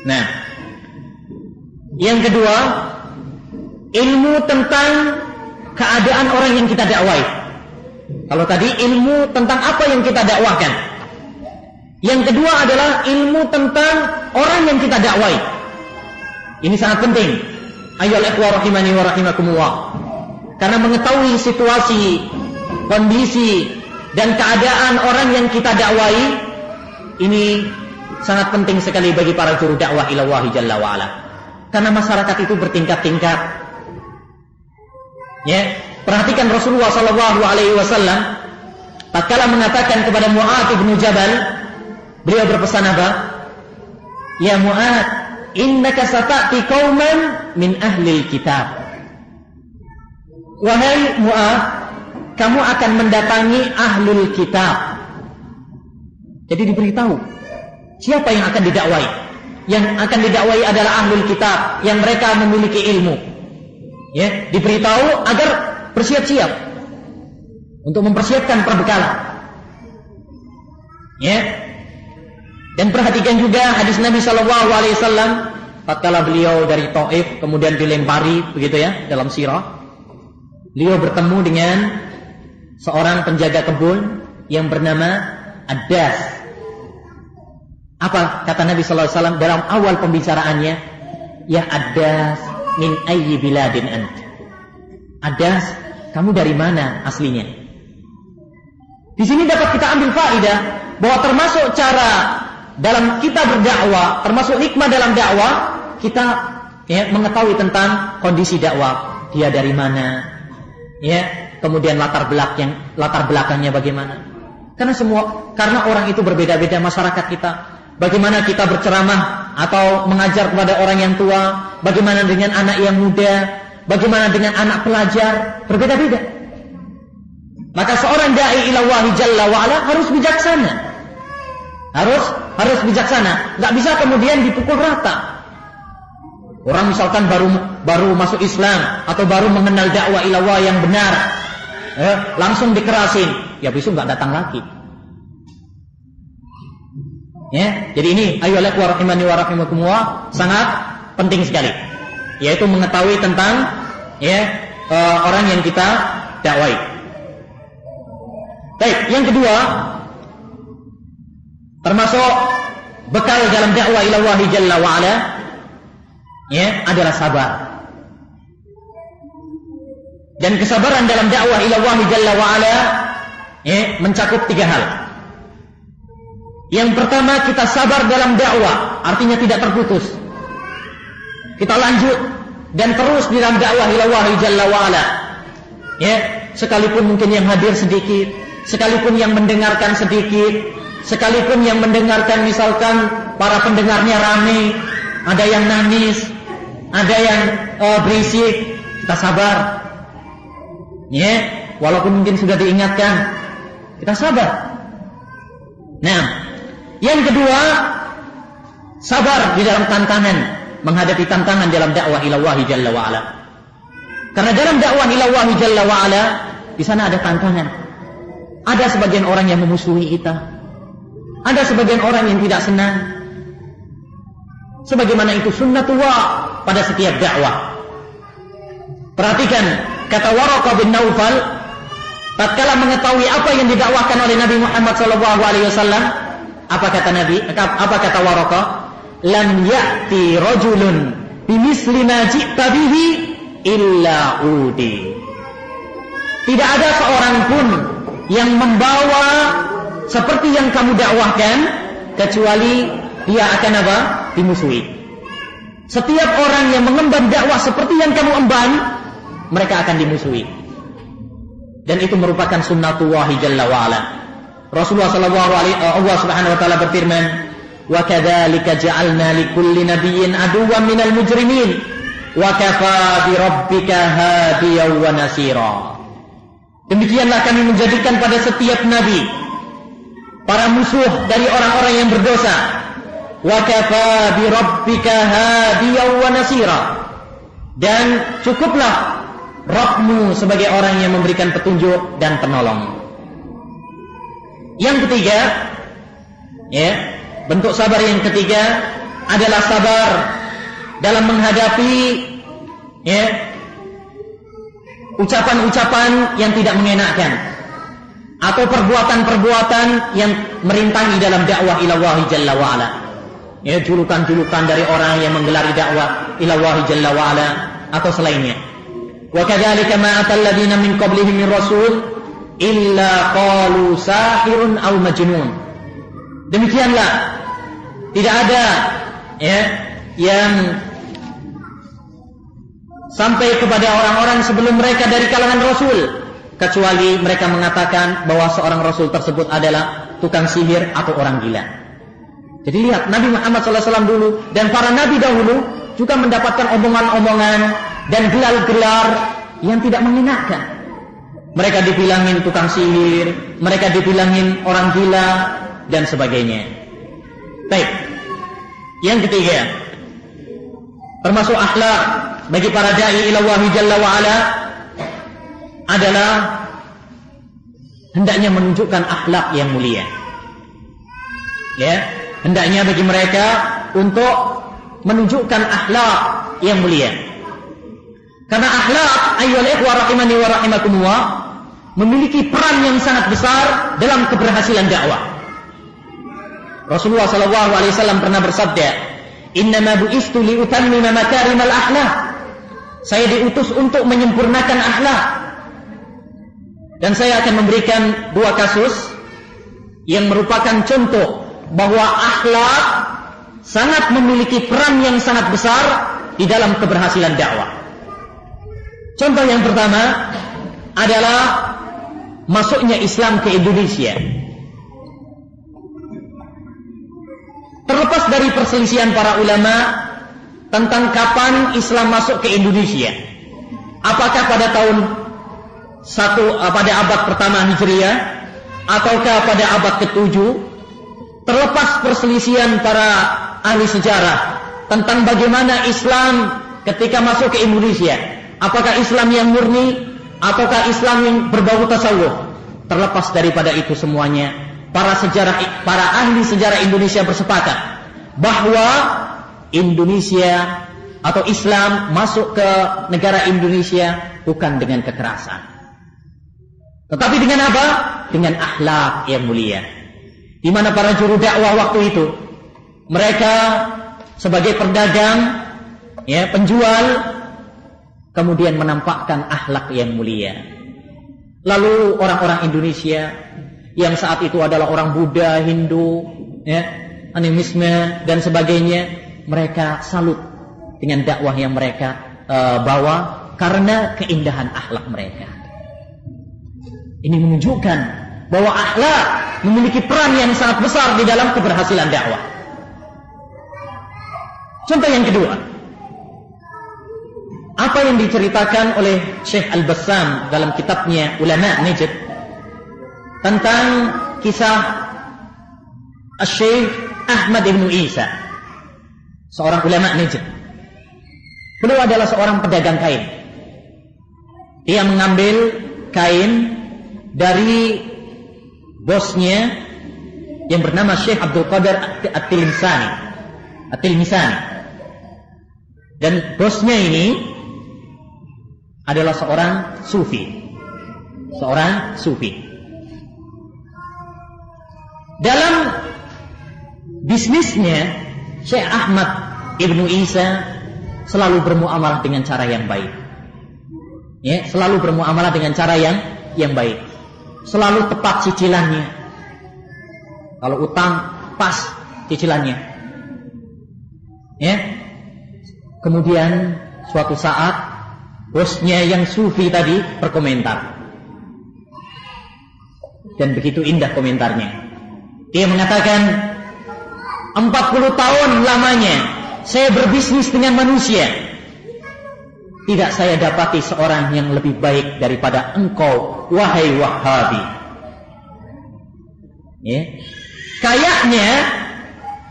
Nah, yang kedua, ilmu tentang keadaan orang yang kita dakwai. Kalau tadi ilmu tentang apa yang kita dakwahkan, yang kedua adalah ilmu tentang orang yang kita dakwai. Ini sangat penting. Ayyuhal ikhwah rahimani wa rahimakumullah. Karena mengetahui situasi, kondisi dan keadaan orang yang kita dakwai ini sangat penting sekali bagi para juru dakwah ila Allah Jalla wa Ala. Karena masyarakat itu bertingkat-tingkat. Perhatikan Rasulullah sallallahu alaihi wasallam tatkala mengatakan kepada Mu'adz bin Jabal, beliau berpesan apa? Ya Mu'adz, innaka sata'ti qauman min ahli kitab. Wahai Mu'adz, kamu akan mendatangi ahlul kitab. Jadi diberitahu siapa yang akan didakwai. Yang akan didakwai adalah ahlul kitab, yang mereka memiliki ilmu. Diberitahu agar bersiap-siap untuk mempersiapkan perbekalan. Dan perhatikan juga hadis Nabi sallallahu alaihi wasallam tatkala beliau dari Taif kemudian dilempari begitu dalam sirah. Beliau bertemu dengan seorang penjaga kebun yang bernama Addas. Apa kata Nabi sallallahu alaihi wasallam dalam awal pembicaraannya? Ya Addas, min ayyi biladin ant? Addas, kamu dari mana aslinya? Di sini dapat kita ambil faedah bahwa termasuk cara dalam kita berdakwah, termasuk hikmah dalam dakwah, kita mengetahui tentang kondisi dakwah. Dia dari mana? Kemudian latar belakangnya bagaimana? Karena orang itu berbeda-beda masyarakat kita. Bagaimana kita berceramah atau mengajar kepada orang yang tua? Bagaimana dengan anak yang muda? Bagaimana dengan anak pelajar? Berbeda-beda. Maka seorang dai ila Allah Jalla wa Ala harus bijaksana. Harus bijaksana. Enggak bisa kemudian dipukul rata. Orang misalkan baru masuk Islam atau baru mengenal dakwah ila Allah yang benar, langsung dikerasin, ya besok enggak datang lagi. Jadi ini ayyuhal ikhwah rahimani wa rahimakumullah sangat penting sekali, yaitu mengetahui tentang orang yang kita dakwai. Baik, yang kedua termasuk bekal dalam dakwah ila Allah Jalla wa Ala adalah sabar. Dan kesabaran dalam dakwah ila Allah Jalla wa Ala mencakup 3 hal. Yang pertama, kita sabar dalam dakwah, artinya tidak terputus. Kita lanjut dan terus di dalam dakwah ila Allah Jalla wa Ala. Sekalipun mungkin yang hadir sedikit, sekalipun yang mendengarkan sedikit, sekalipun yang mendengarkan misalkan para pendengarnya ramai, ada yang nangis, ada yang berisik, kita sabar. Walaupun mungkin sudah diingatkan, kita sabar. Nah, yang kedua, sabar di dalam tantangan, menghadapi tantangan dalam dakwah ila Allah Jalla wa Ala. Karena dalam dakwah ila Allah Jalla wa Ala di sana ada tantangan. Ada sebagian orang yang memusuhi kita. Ada sebagian orang yang tidak senang. Sebagaimana itu sunnatullah pada setiap dakwah. Perhatikan kata Waraqah bin Naufal tatkala mengetahui apa yang didakwahkan oleh Nabi Muhammad SAW, apa kata Nabi? Apa kata Waraqah? Lam ya'ti rajulun bimisli ma ji'ta bihi illa udi. Tidak ada seorang pun yang membawa seperti yang kamu dakwahkan kecuali dia akan apa? Dimusuhi. Setiap orang yang mengemban dakwah seperti yang kamu emban, mereka akan dimusuhi. Dan itu merupakan sunnatullah Jalla wa Ala. Rasulullah Allah Subhanahu wa taala berfirman, "Wa kadzalika ja'alna likulli nabiyyin aduwwan minal mujrimin wa kafaa bi rabbika hadiyan wa nasira." Demikianlah kami menjadikan pada setiap nabi para musuh dari orang-orang yang berdosa. Wa kafa bi rabbika hadiyan wa nasira. Dan cukuplah Rabbmu sebagai orang yang memberikan petunjuk dan penolong. Yang ketiga, ya, bentuk sabar yang ketiga adalah sabar dalam menghadapi, ya, ucapan-ucapan yang tidak mengenakkan atau perbuatan-perbuatan yang merintangi dalam dakwah ilallahi jalla wa'ala. Ya, julukan-julukan dari orang yang menggelari dakwah ilallahi jalla wa'ala atau selainnya. Wa kadzalika ma atal ladzina min qablihim min rasul illa qalu sahirun aw majnun. Demikianlah tidak ada, ya, yang sampai kepada orang-orang sebelum mereka dari kalangan rasul kecuali mereka mengatakan bahwa seorang rasul tersebut adalah tukang sihir atau orang gila. Jadi lihat, Nabi Muhammad SAW dulu dan para nabi dahulu juga mendapatkan omongan-omongan dan gelar-gelar yang tidak mengenakan. Mereka dibilangin tukang sihir, mereka dibilangin orang gila dan sebagainya. Baik. Yang ketiga, termasuk akhlak bagi para dai ilallahi jalla wa ala adalah hendaknya menunjukkan akhlak yang mulia. Ya, hendaknya bagi mereka untuk menunjukkan akhlak yang mulia. Karena akhlak, ayyuhal ikhwah rahimani wa rahimakumullah, memiliki peran yang sangat besar dalam keberhasilan dakwah. Rasulullah sallallahu alaihi wasallam pernah bersabda, "Innama bu'istu li utammima makarimal akhlak." Saya diutus untuk menyempurnakan akhlak. Dan saya akan memberikan dua kasus yang merupakan contoh bahwa akhlak sangat memiliki peran yang sangat besar di dalam keberhasilan dakwah. Contoh yang pertama adalah masuknya Islam ke Indonesia. Terlepas dari perselisihan para ulama tentang kapan Islam masuk ke Indonesia, apakah pada pada abad pertama Hijriah ataukah pada abad ke-7, terlepas perselisihan para ahli sejarah tentang bagaimana Islam ketika masuk ke Indonesia, apakah Islam yang murni ataukah Islam yang berbau tasawuf, terlepas daripada itu semuanya, para ahli sejarah Indonesia bersepakat bahwa Indonesia atau Islam masuk ke negara Indonesia bukan dengan kekerasan, tetapi dengan apa? Dengan akhlak yang mulia. Di mana para juru dakwah waktu itu, mereka sebagai pedagang, ya, penjual, kemudian menampakkan akhlak yang mulia. Lalu orang-orang Indonesia yang saat itu adalah orang Buddha, Hindu, ya, animisme dan sebagainya, mereka salut dengan dakwah yang mereka bawa karena keindahan akhlak mereka. Ini menunjukkan bahwa akhlak memiliki peran yang sangat besar di dalam keberhasilan dakwah. Contoh yang kedua, apa yang diceritakan oleh Syekh Al-Bassam dalam kitabnya Ulama Najd tentang kisah Syekh Ahmad ibn Isa, seorang ulama Najd. Beliau adalah seorang pedagang kain. Dia mengambil kain dari bosnya yang bernama Syekh Abdul Qadir At-Tilmisani. Dan bosnya ini adalah seorang sufi. Dalam bisnisnya, Syekh Ahmad ibnu Isa selalu bermuamalah dengan cara yang baik. Ya, selalu bermuamalah dengan cara yang baik. Selalu tepat cicilannya. Kalau utang, pas cicilannya. Ya. Kemudian suatu saat bosnya yang sufi tadi berkomentar. Dan begitu indah komentarnya. Dia mengatakan, 40 tahun lamanya saya berbisnis dengan manusia, tidak saya dapati seorang yang lebih baik daripada engkau, wahai Wahabi. Ya. kayaknya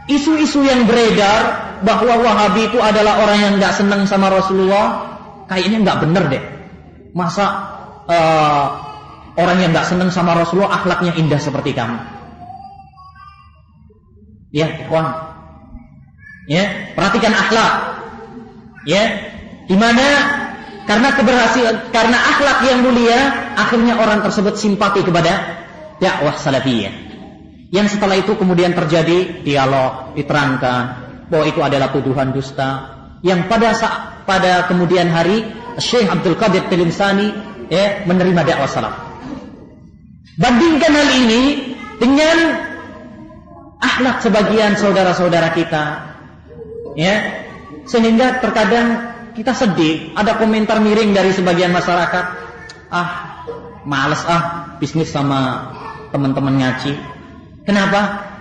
isu-isu yang beredar bahwa Wahabi itu adalah orang yang nggak senang sama Rasulullah, kayaknya nggak bener deh. Masa orang yang nggak senang sama Rasulullah akhlaknya indah seperti kamu? Ya, ikhwan. Ya, perhatikan akhlak. Ya, dimana karena karena akhlak yang mulia, akhirnya orang tersebut simpati kepada dakwah salafiyah. Yang setelah itu kemudian terjadi dialog, diterangkan bahwa itu adalah tuduhan dusta. Yang pada kemudian hari Syekh Abdul Qadir Al-Insani menerima dakwah salaf. Bandingkan hal ini dengan akhlak sebagian saudara-saudara kita, ya, sehingga terkadang kita sedih. Ada komentar miring dari sebagian masyarakat, males bisnis sama teman-teman ngaji. Kenapa?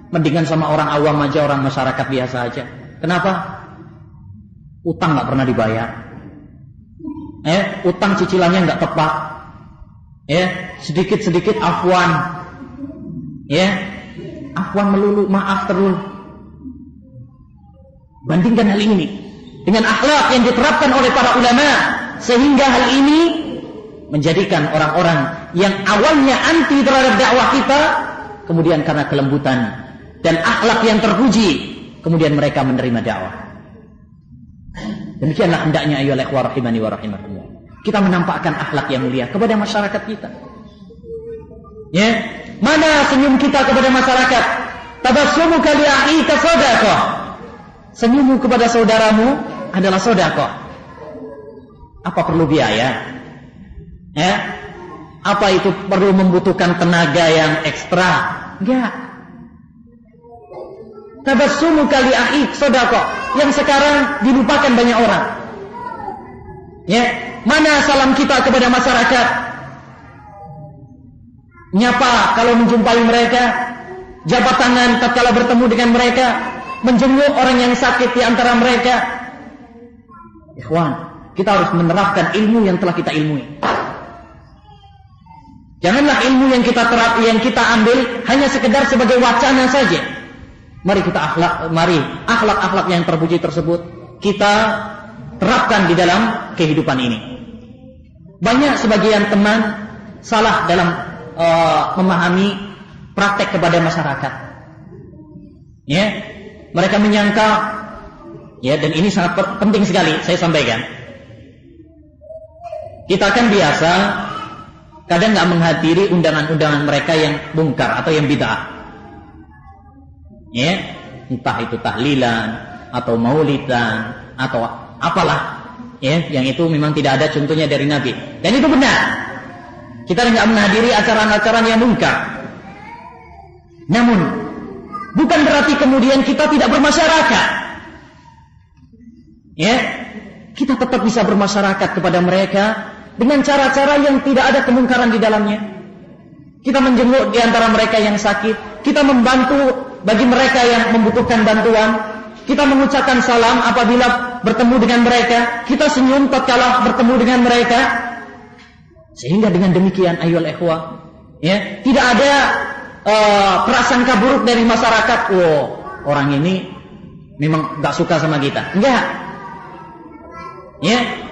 Mendingan sama orang awam aja, orang masyarakat biasa aja. Kenapa? Utang nggak pernah dibayar. Utang cicilannya nggak tepat. Sedikit-sedikit afwan. Afwan melulu, maaf terus. Bandingkan hal ini dengan akhlak yang diterapkan oleh para ulama, sehingga hal ini menjadikan orang-orang yang awalnya anti terhadap dakwah kita, kemudian karena kelembutan dan akhlak yang terpuji, kemudian mereka menerima dakwah. Demikianlah hendaknya ayyuhal ikhwah rahimani wa rahimakumullah, kita menampakkan akhlak yang mulia kepada masyarakat kita. Mana senyum kita kepada masyarakat? Tabassumuka li akhika shadaqah. Senyummu kepada saudaramu adalah sedekah. Apa perlu biaya? Apa itu perlu membutuhkan tenaga yang ekstra? Enggak. Tabassumuka li akhik sedekah yang sekarang dilupakan banyak orang. Mana salam kita kepada masyarakat? Nyapa kalau menjumpai mereka, jabat tangan tatkala bertemu dengan mereka, menjenguk orang yang sakit di antara mereka. Ikhwan, kita harus menerapkan ilmu yang telah kita ilmui. Janganlah ilmu yang kita ambil hanya sekedar sebagai wacana saja. Mari akhlak-akhlak yang terpuji tersebut kita terapkan di dalam kehidupan ini. Banyak sebagian teman salah dalam memahami praktek kepada masyarakat. Mereka menyangka, dan ini sangat penting sekali saya sampaikan. Kita kan biasa kadang nggak menghadiri undangan-undangan mereka yang mungkar atau yang bid'ah. Entah itu tahlilan atau maulidan atau apalah, yang itu memang tidak ada contohnya dari Nabi. Dan itu benar. Kita nggak menghadiri acara-acara yang mungkar. Namun bukan berarti kemudian kita tidak bermasyarakat. Kita tetap bisa bermasyarakat kepada mereka dengan cara-cara yang tidak ada kemungkaran di dalamnya. Kita menjenguk di antara mereka yang sakit, kita membantu bagi mereka yang membutuhkan bantuan, kita mengucapkan salam apabila bertemu dengan mereka, kita senyum tatkala bertemu dengan mereka. Sehingga dengan demikian ayyuhal ikhwah, tidak ada prasangka buruk dari masyarakat. Orang ini memang nggak suka sama kita. Enggak.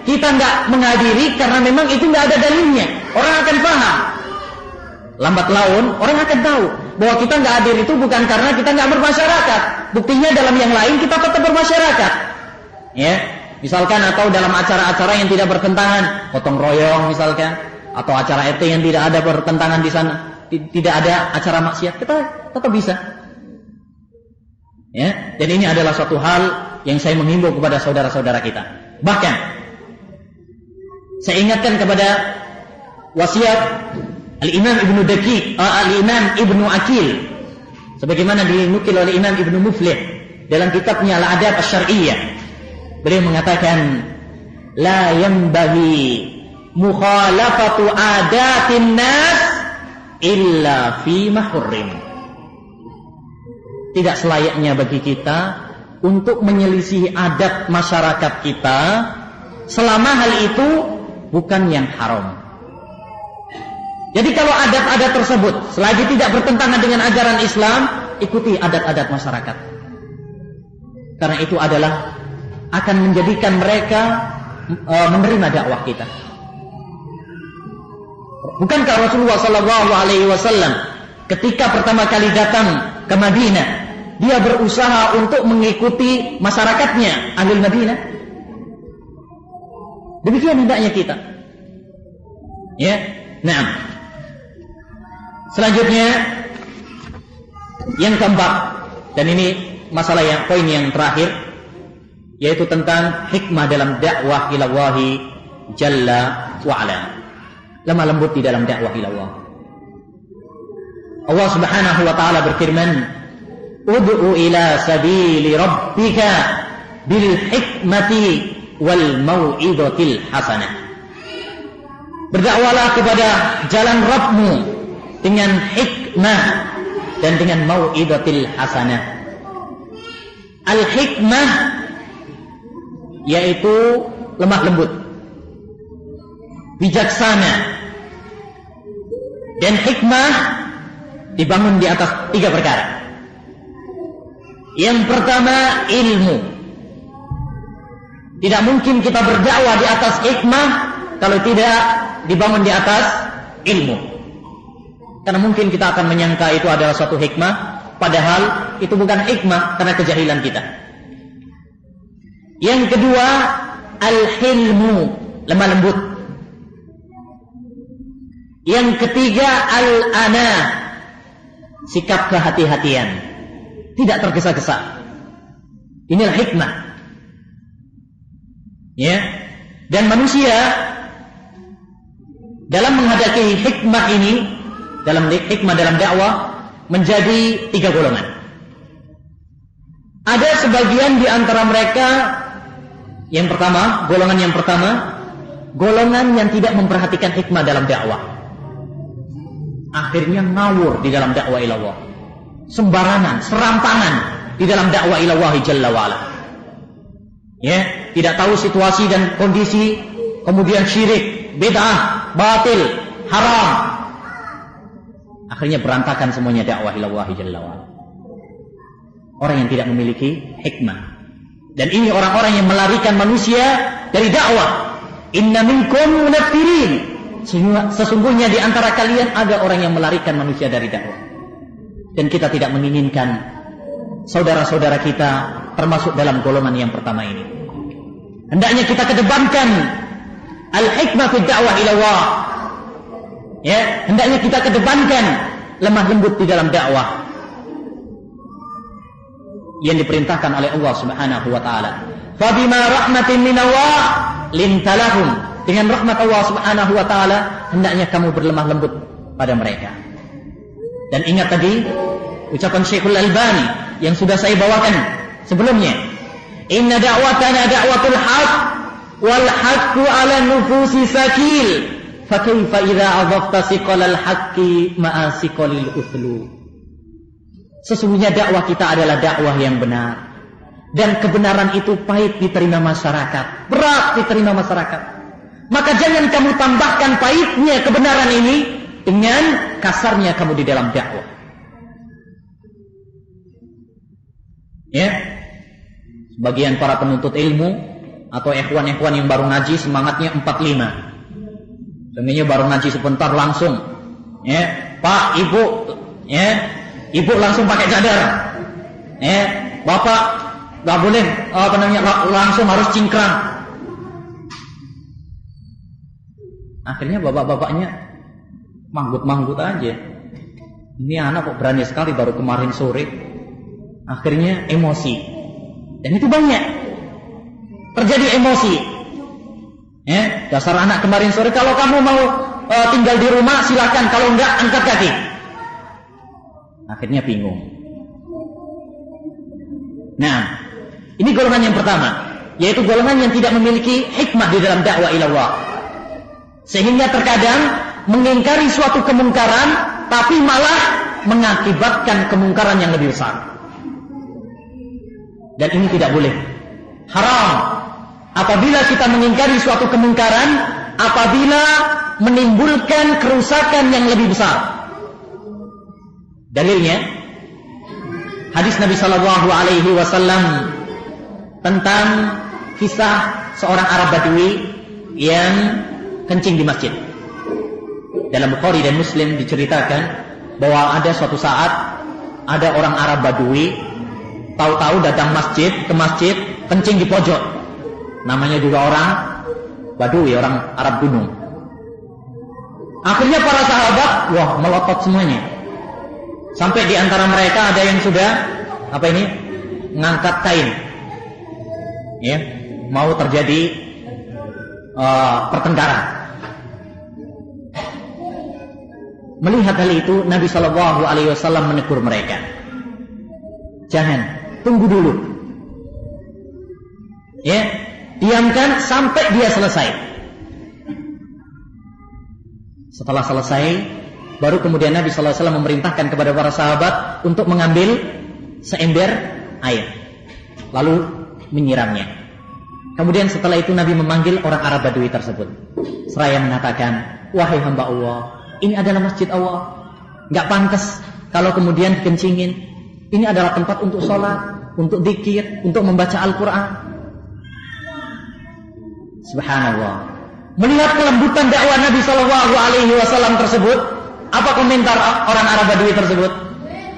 Kita nggak menghadiri karena memang itu nggak ada dalilnya. Orang akan paham. Lambat laun orang akan tahu bahwa kita nggak hadir itu bukan karena kita nggak bermasyarakat. Buktinya dalam yang lain kita tetap bermasyarakat. Misalkan atau dalam acara-acara yang tidak bertentangan, gotong royong misalkan, atau acara RT yang tidak ada bertentangan di sana, tidak ada acara maksiat, kita tetap bisa. Dan ini adalah suatu hal yang saya menghimbau kepada saudara-saudara kita. Bahkan saya ingatkan kepada wasiat Al-Imam Ibnu Daqiq, Al-Imam Ibnu Aqil, sebagaimana dinukil oleh Imam Ibnu Muflih dalam kitabnya Al-Adab Asy-Syar'iyyah. Beliau mengatakan, la yanbaghi mukhalafatu adatin nas illa fi ma hurrim. Tidak selayaknya bagi kita untuk menyelisihi adat masyarakat kita selama hal itu bukan yang haram. Jadi kalau adat-adat tersebut selagi tidak bertentangan dengan ajaran Islam, ikuti adat-adat masyarakat. Karena itu adalah akan menjadikan mereka menerima dakwah kita. Bukankah Rasulullah SAW ketika pertama kali datang ke Madinah, dia berusaha untuk mengikuti masyarakatnya Ahlul Madinah? Demikian hendaknya kita. Ya, nah. Selanjutnya yang keempat, dan ini masalah poin yang terakhir, yaitu tentang hikmah dalam dakwah ila Allah Jalla wa Ala. Lemah lembut di dalam dakwah ila Allah. Allah Subhanahu wa taala berfirman, "Ud'u ila sabili rabbika bil hikmati wal mau'izatil hasanah." Berdakwalah kepada jalan Rabbmu dengan hikmah dan dengan mau'izatil hasanah. Al-hikmah yaitu lemah lembut, bijaksana. Dan hikmah dibangun di atas 3 perkara. Yang pertama, ilmu. Tidak mungkin kita berdakwah di atas hikmah kalau tidak dibangun di atas ilmu. Karena mungkin kita akan menyangka itu adalah suatu hikmah, padahal itu bukan hikmah karena kejahilan kita. Yang kedua, al-hilmu, lemah lembut. Yang ketiga, al-ana, sikap kehati-hatian, tidak tergesa-gesa. Inilah hikmah. Ya. Dan manusia dalam menghadapi hikmah ini, dalam hikmah dalam dakwah, menjadi 3 golongan. Ada sebagian di antara mereka, yang pertama, golongan yang tidak memperhatikan hikmah dalam dakwah. Akhirnya ngawur di dalam dakwah ila Allah. Sembarangan, serampangan di dalam dakwah ila Allah Jalla wa Ala. Ya, tidak tahu situasi dan kondisi, kemudian syirik, bid'ah, batil, haram. Akhirnya berantakan semuanya dakwah ila Allah Jalla wa Ala. Orang yang tidak memiliki hikmah. Dan ini orang-orang yang melarikan manusia dari dakwah. Inna minkum munaffirin. Sesungguhnya di antara kalian ada orang yang melarikan manusia dari dakwah. Dan kita tidak menginginkan saudara-saudara kita termasuk dalam golongan yang pertama ini. Hendaknya kita kedepankan al-hikmah fi dakwah ila Allah. Ya, hendaknya kita kedepankan lemah lembut di dalam dakwah yang diperintahkan oleh Allah Subhanahu wa taala. Fa bima rahmatin minallah lintalahum. Dengan rahmat Allah Subhanahu wa taala hendaknya kamu berlemah lembut pada mereka. Dan ingat tadi ucapan Syekhul Albani yang sudah saya bawakan sebelumnya. Inna da'watana da'watul haqq wal haqqu 'ala nufusi sakil. Fa kaifa idza adhafta siqalal haqqi ma'a siqalil uthlu. Sesungguhnya dakwah kita adalah dakwah yang benar. Dan kebenaran itu pahit diterima masyarakat, berat diterima masyarakat. Maka jangan kamu tambahkan pahitnya kebenaran ini dengan kasarnya kamu di dalam dakwah. Ya, sebagian para penuntut ilmu atau ikhwan-ikhwan yang baru ngaji semangatnya 45. Sebenarnya baru ngaji sebentar langsung, ya, Pak, Ibu, ya, Ibu langsung pakai cadar, ya, Bapak nggak boleh langsung harus cingkrang. Akhirnya bapak-bapaknya manggut-manggut aja. Ini anak kok berani sekali baru kemarin sore. Akhirnya emosi. Dan itu banyak terjadi emosi. Ya, dasar anak kemarin sore. Kalau kamu mau tinggal di rumah silakan. Kalau enggak angkat kaki. Akhirnya bingung. Nah, ini golongan yang pertama, yaitu golongan yang tidak memiliki hikmah di dalam dakwah ila Allah. Sehingga terkadang mengingkari suatu kemungkaran, tapi malah mengakibatkan kemungkaran yang lebih besar. Dan ini tidak boleh. Haram. Apabila kita mengingkari suatu kemungkaran, apabila menimbulkan kerusakan yang lebih besar. Dalilnya, hadis Nabi Shallallahu Alaihi Wasallam tentang kisah seorang Arab Badui yang kencing di masjid. Dalam Bukhari dan Muslim diceritakan bahwa ada suatu saat ada orang Arab Badui tahu-tahu datang ke masjid kencing di pojok. Namanya juga orang Badui, orang Arab gunung. Akhirnya para sahabat melotot semuanya. Sampai di antara mereka ada yang sudah ngangkat kain. Ya, mau terjadi pertengkaran. Melihat hal itu, Nabi Shallallahu Alaihi Wasallam menegur mereka. Jangan, tunggu dulu. Ya, diamkan sampai dia selesai. Setelah selesai, baru kemudian Nabi Shallallahu Alaihi Wasallam memerintahkan kepada para sahabat untuk mengambil seember air, lalu menyiramnya. Kemudian setelah itu Nabi memanggil orang Arab Badui tersebut, seraya mengatakan, wahai hamba Allah, ini adalah masjid Allah, nggak pantas kalau kemudian dikencingin. Ini adalah tempat untuk sholat, untuk zikir, untuk membaca Al-Quran. Subhanallah. Melihat kelembutan dakwah Nabi Shallallahu Alaihi Wasallam tersebut, apa komentar orang Arab Badui tersebut?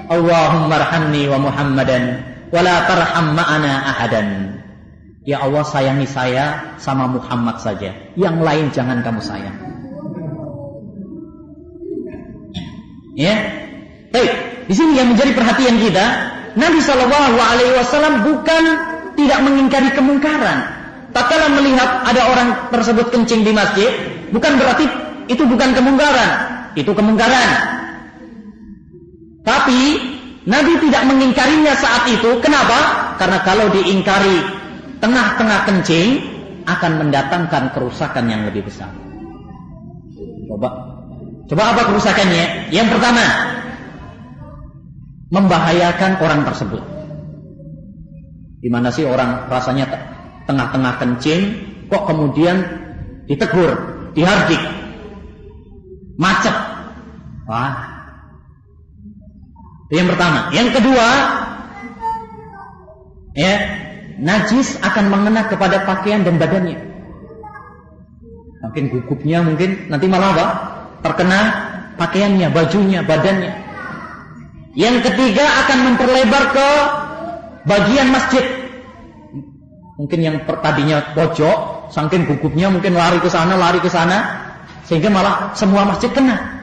Allahumma arhamni wa Muhammadan, wa la tarham ma'ana ahadan. Ya Allah, sayangi saya sama Muhammad saja, yang lain jangan kamu sayang. Ya, baik. Di sini yang menjadi perhatian kita, Nabi Shallallahu Alaihi Wasallam bukan tidak mengingkari kemungkaran. Tatkala melihat ada orang tersebut kencing di masjid, bukan berarti itu bukan kemungkaran, itu kemungkaran. Tapi Nabi tidak mengingkarinya saat itu. Kenapa? Karena kalau diingkari tengah-tengah kencing akan mendatangkan kerusakan yang lebih besar. Coba apa kerusakannya? Yang pertama, membahayakan orang tersebut. Di mana sih orang rasanya tengah-tengah kencing, kok kemudian ditegur, dihardik, macet. Wah. Itu yang pertama. Yang kedua, ya, najis akan mengena kepada pakaian dan badannya. Mungkin gugupnya, mungkin nanti malah terkena pakaiannya, bajunya, badannya. Yang ketiga, akan memperlebar ke bagian masjid. Mungkin yang tadinya pojok, saking gugupnya mungkin lari ke sana, sehingga malah semua masjid kena.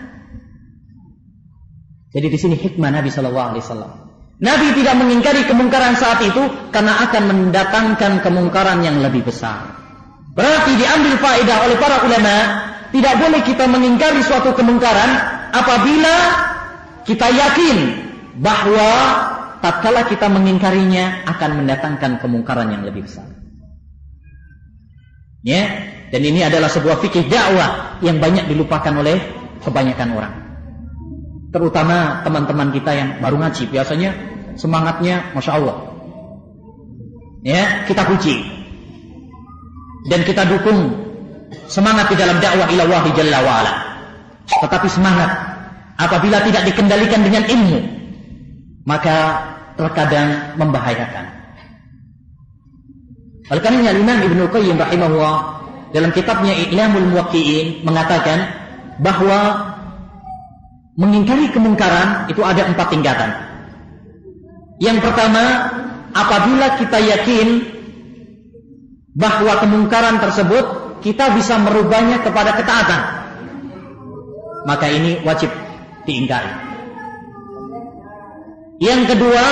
Jadi di sini hikmah Nabi Shallallahu Alaihi Wasallam. Nabi tidak mengingkari kemungkaran saat itu karena akan mendatangkan kemungkaran yang lebih besar. Berarti diambil faedah oleh para ulama, tidak boleh kita mengingkari suatu kemungkaran apabila kita yakin bahwa tatkala kita mengingkarinya akan mendatangkan kemungkaran yang lebih besar. Ya, dan ini adalah sebuah fikih dakwah yang banyak dilupakan oleh kebanyakan orang. Terutama teman-teman kita yang baru ngaji, biasanya semangatnya Masya Allah. Ya, kita puji dan kita dukung semangat di dalam dakwah ila Allah Jalla wa Ala. Tetapi semangat apabila tidak dikendalikan dengan ilmu, maka terkadang membahayakan. Oleh karena Imam Ibnu Qayyim rahimahullah dalam kitabnya I'lamul Muwaqqi'in mengatakan bahwa mengingkari kemungkaran itu ada 4 tingkatan. Yang pertama, apabila kita yakin bahwa kemungkaran tersebut kita bisa merubahnya kepada ketaatan, maka ini wajib diingkari. Yang kedua,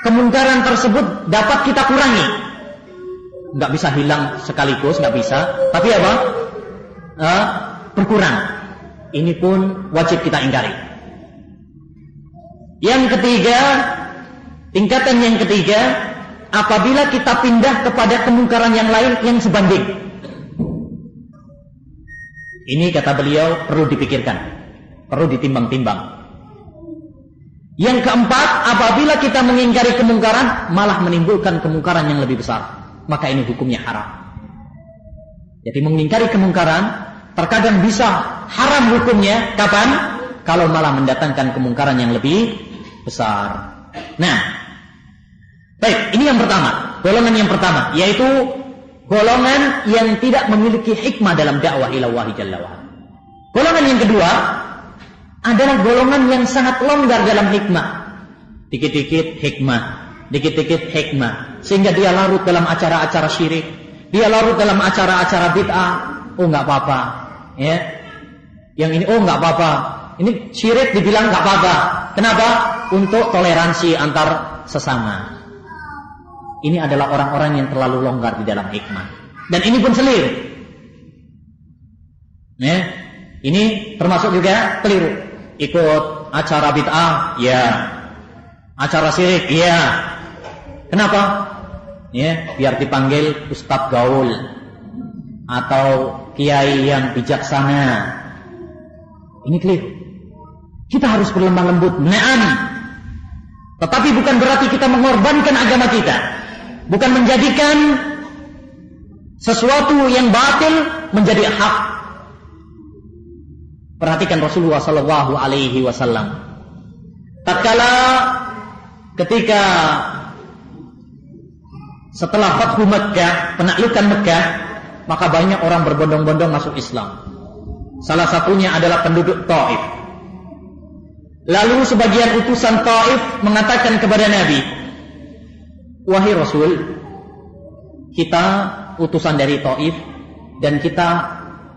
kemungkaran tersebut dapat kita kurangi. Nggak bisa hilang sekaligus, nggak bisa. Tapi apa? Berkurang. Ini pun wajib kita ingkari. Yang ketiga, tingkatan yang ketiga, apabila kita pindah kepada kemungkaran yang lain yang sebanding. Ini kata beliau perlu dipikirkan, perlu ditimbang-timbang. Yang keempat, apabila kita mengingkari kemungkaran malah menimbulkan kemungkaran yang lebih besar, maka ini hukumnya haram. Jadi mengingkari kemungkaran terkadang bisa haram hukumnya. Kapan? Kalau malah mendatangkan kemungkaran yang lebih besar. Nah, baik, ini yang pertama, golongan yang pertama, yaitu golongan yang tidak memiliki hikmah dalam dakwah ila Allah Jalla wa Ala. Golongan yang kedua adalah golongan yang sangat longgar dalam hikmah. Dikit-dikit hikmah, dikit-dikit hikmah, sehingga dia larut dalam acara-acara syirik, dia larut dalam acara-acara bid'ah. Oh nggak apa-apa, ya. Yang ini oh nggak apa-apa. Ini syirik dibilang nggak apa-apa. Kenapa? Untuk toleransi antar sesama. Ini adalah orang-orang yang terlalu longgar di dalam hikmah. Dan ini pun keliru. Ya, ini termasuk juga keliru. Ikut acara bid'ah, ya. Acara syirik, ya. Kenapa? Ya, biar dipanggil ustadz gaul atau kiai yang bijaksana. Ini keliru. Kita harus berlemah lembut, na'am. Tetapi bukan berarti kita mengorbankan agama kita. Bukan menjadikan sesuatu yang batil menjadi hak. Perhatikan Rasulullah sallallahu alaihi wasallam. Tatkala ketika setelah Fathu Makkah, penaklukan Makkah, maka banyak orang berbondong-bondong masuk Islam. Salah satunya adalah penduduk Taif. Lalu sebagian utusan Taif mengatakan kepada Nabi, wahai Rasul, kita utusan dari Taif dan kita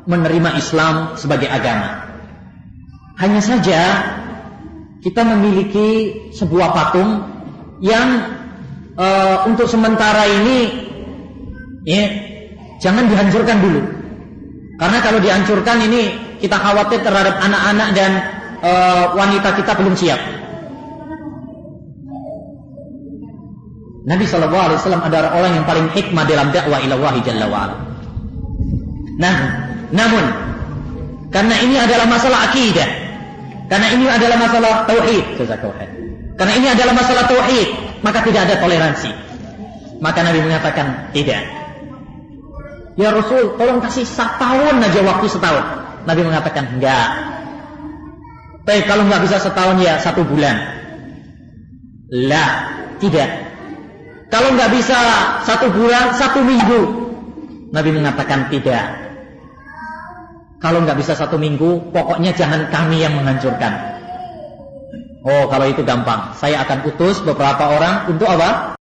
menerima Islam sebagai agama. Hanya saja kita memiliki sebuah patung yang untuk sementara ini ya, jangan dihancurkan dulu. Karena kalau dihancurkan ini kita khawatir terhadap anak-anak dan wanita kita belum siap. Nabi SAW adalah orang yang paling hikmah dalam dakwah ila Allah Jalla wa Ala. Nah, namun karena ini adalah masalah akidah, karena ini adalah masalah tauhid, karena ini adalah masalah tauhid, maka tidak ada toleransi. Maka Nabi mengatakan tidak. Ya Rasul, tolong kasih setahun aja, waktu setahun. Nabi mengatakan enggak. Baik, kalau nggak bisa setahun ya 1 bulan. Lah, tidak. Kalau nggak bisa 1 bulan, 1 minggu. Nabi mengatakan tidak. Kalau nggak bisa 1 minggu, pokoknya jangan kami yang menghancurkan. Oh, kalau itu gampang. Saya akan utus beberapa orang untuk apa?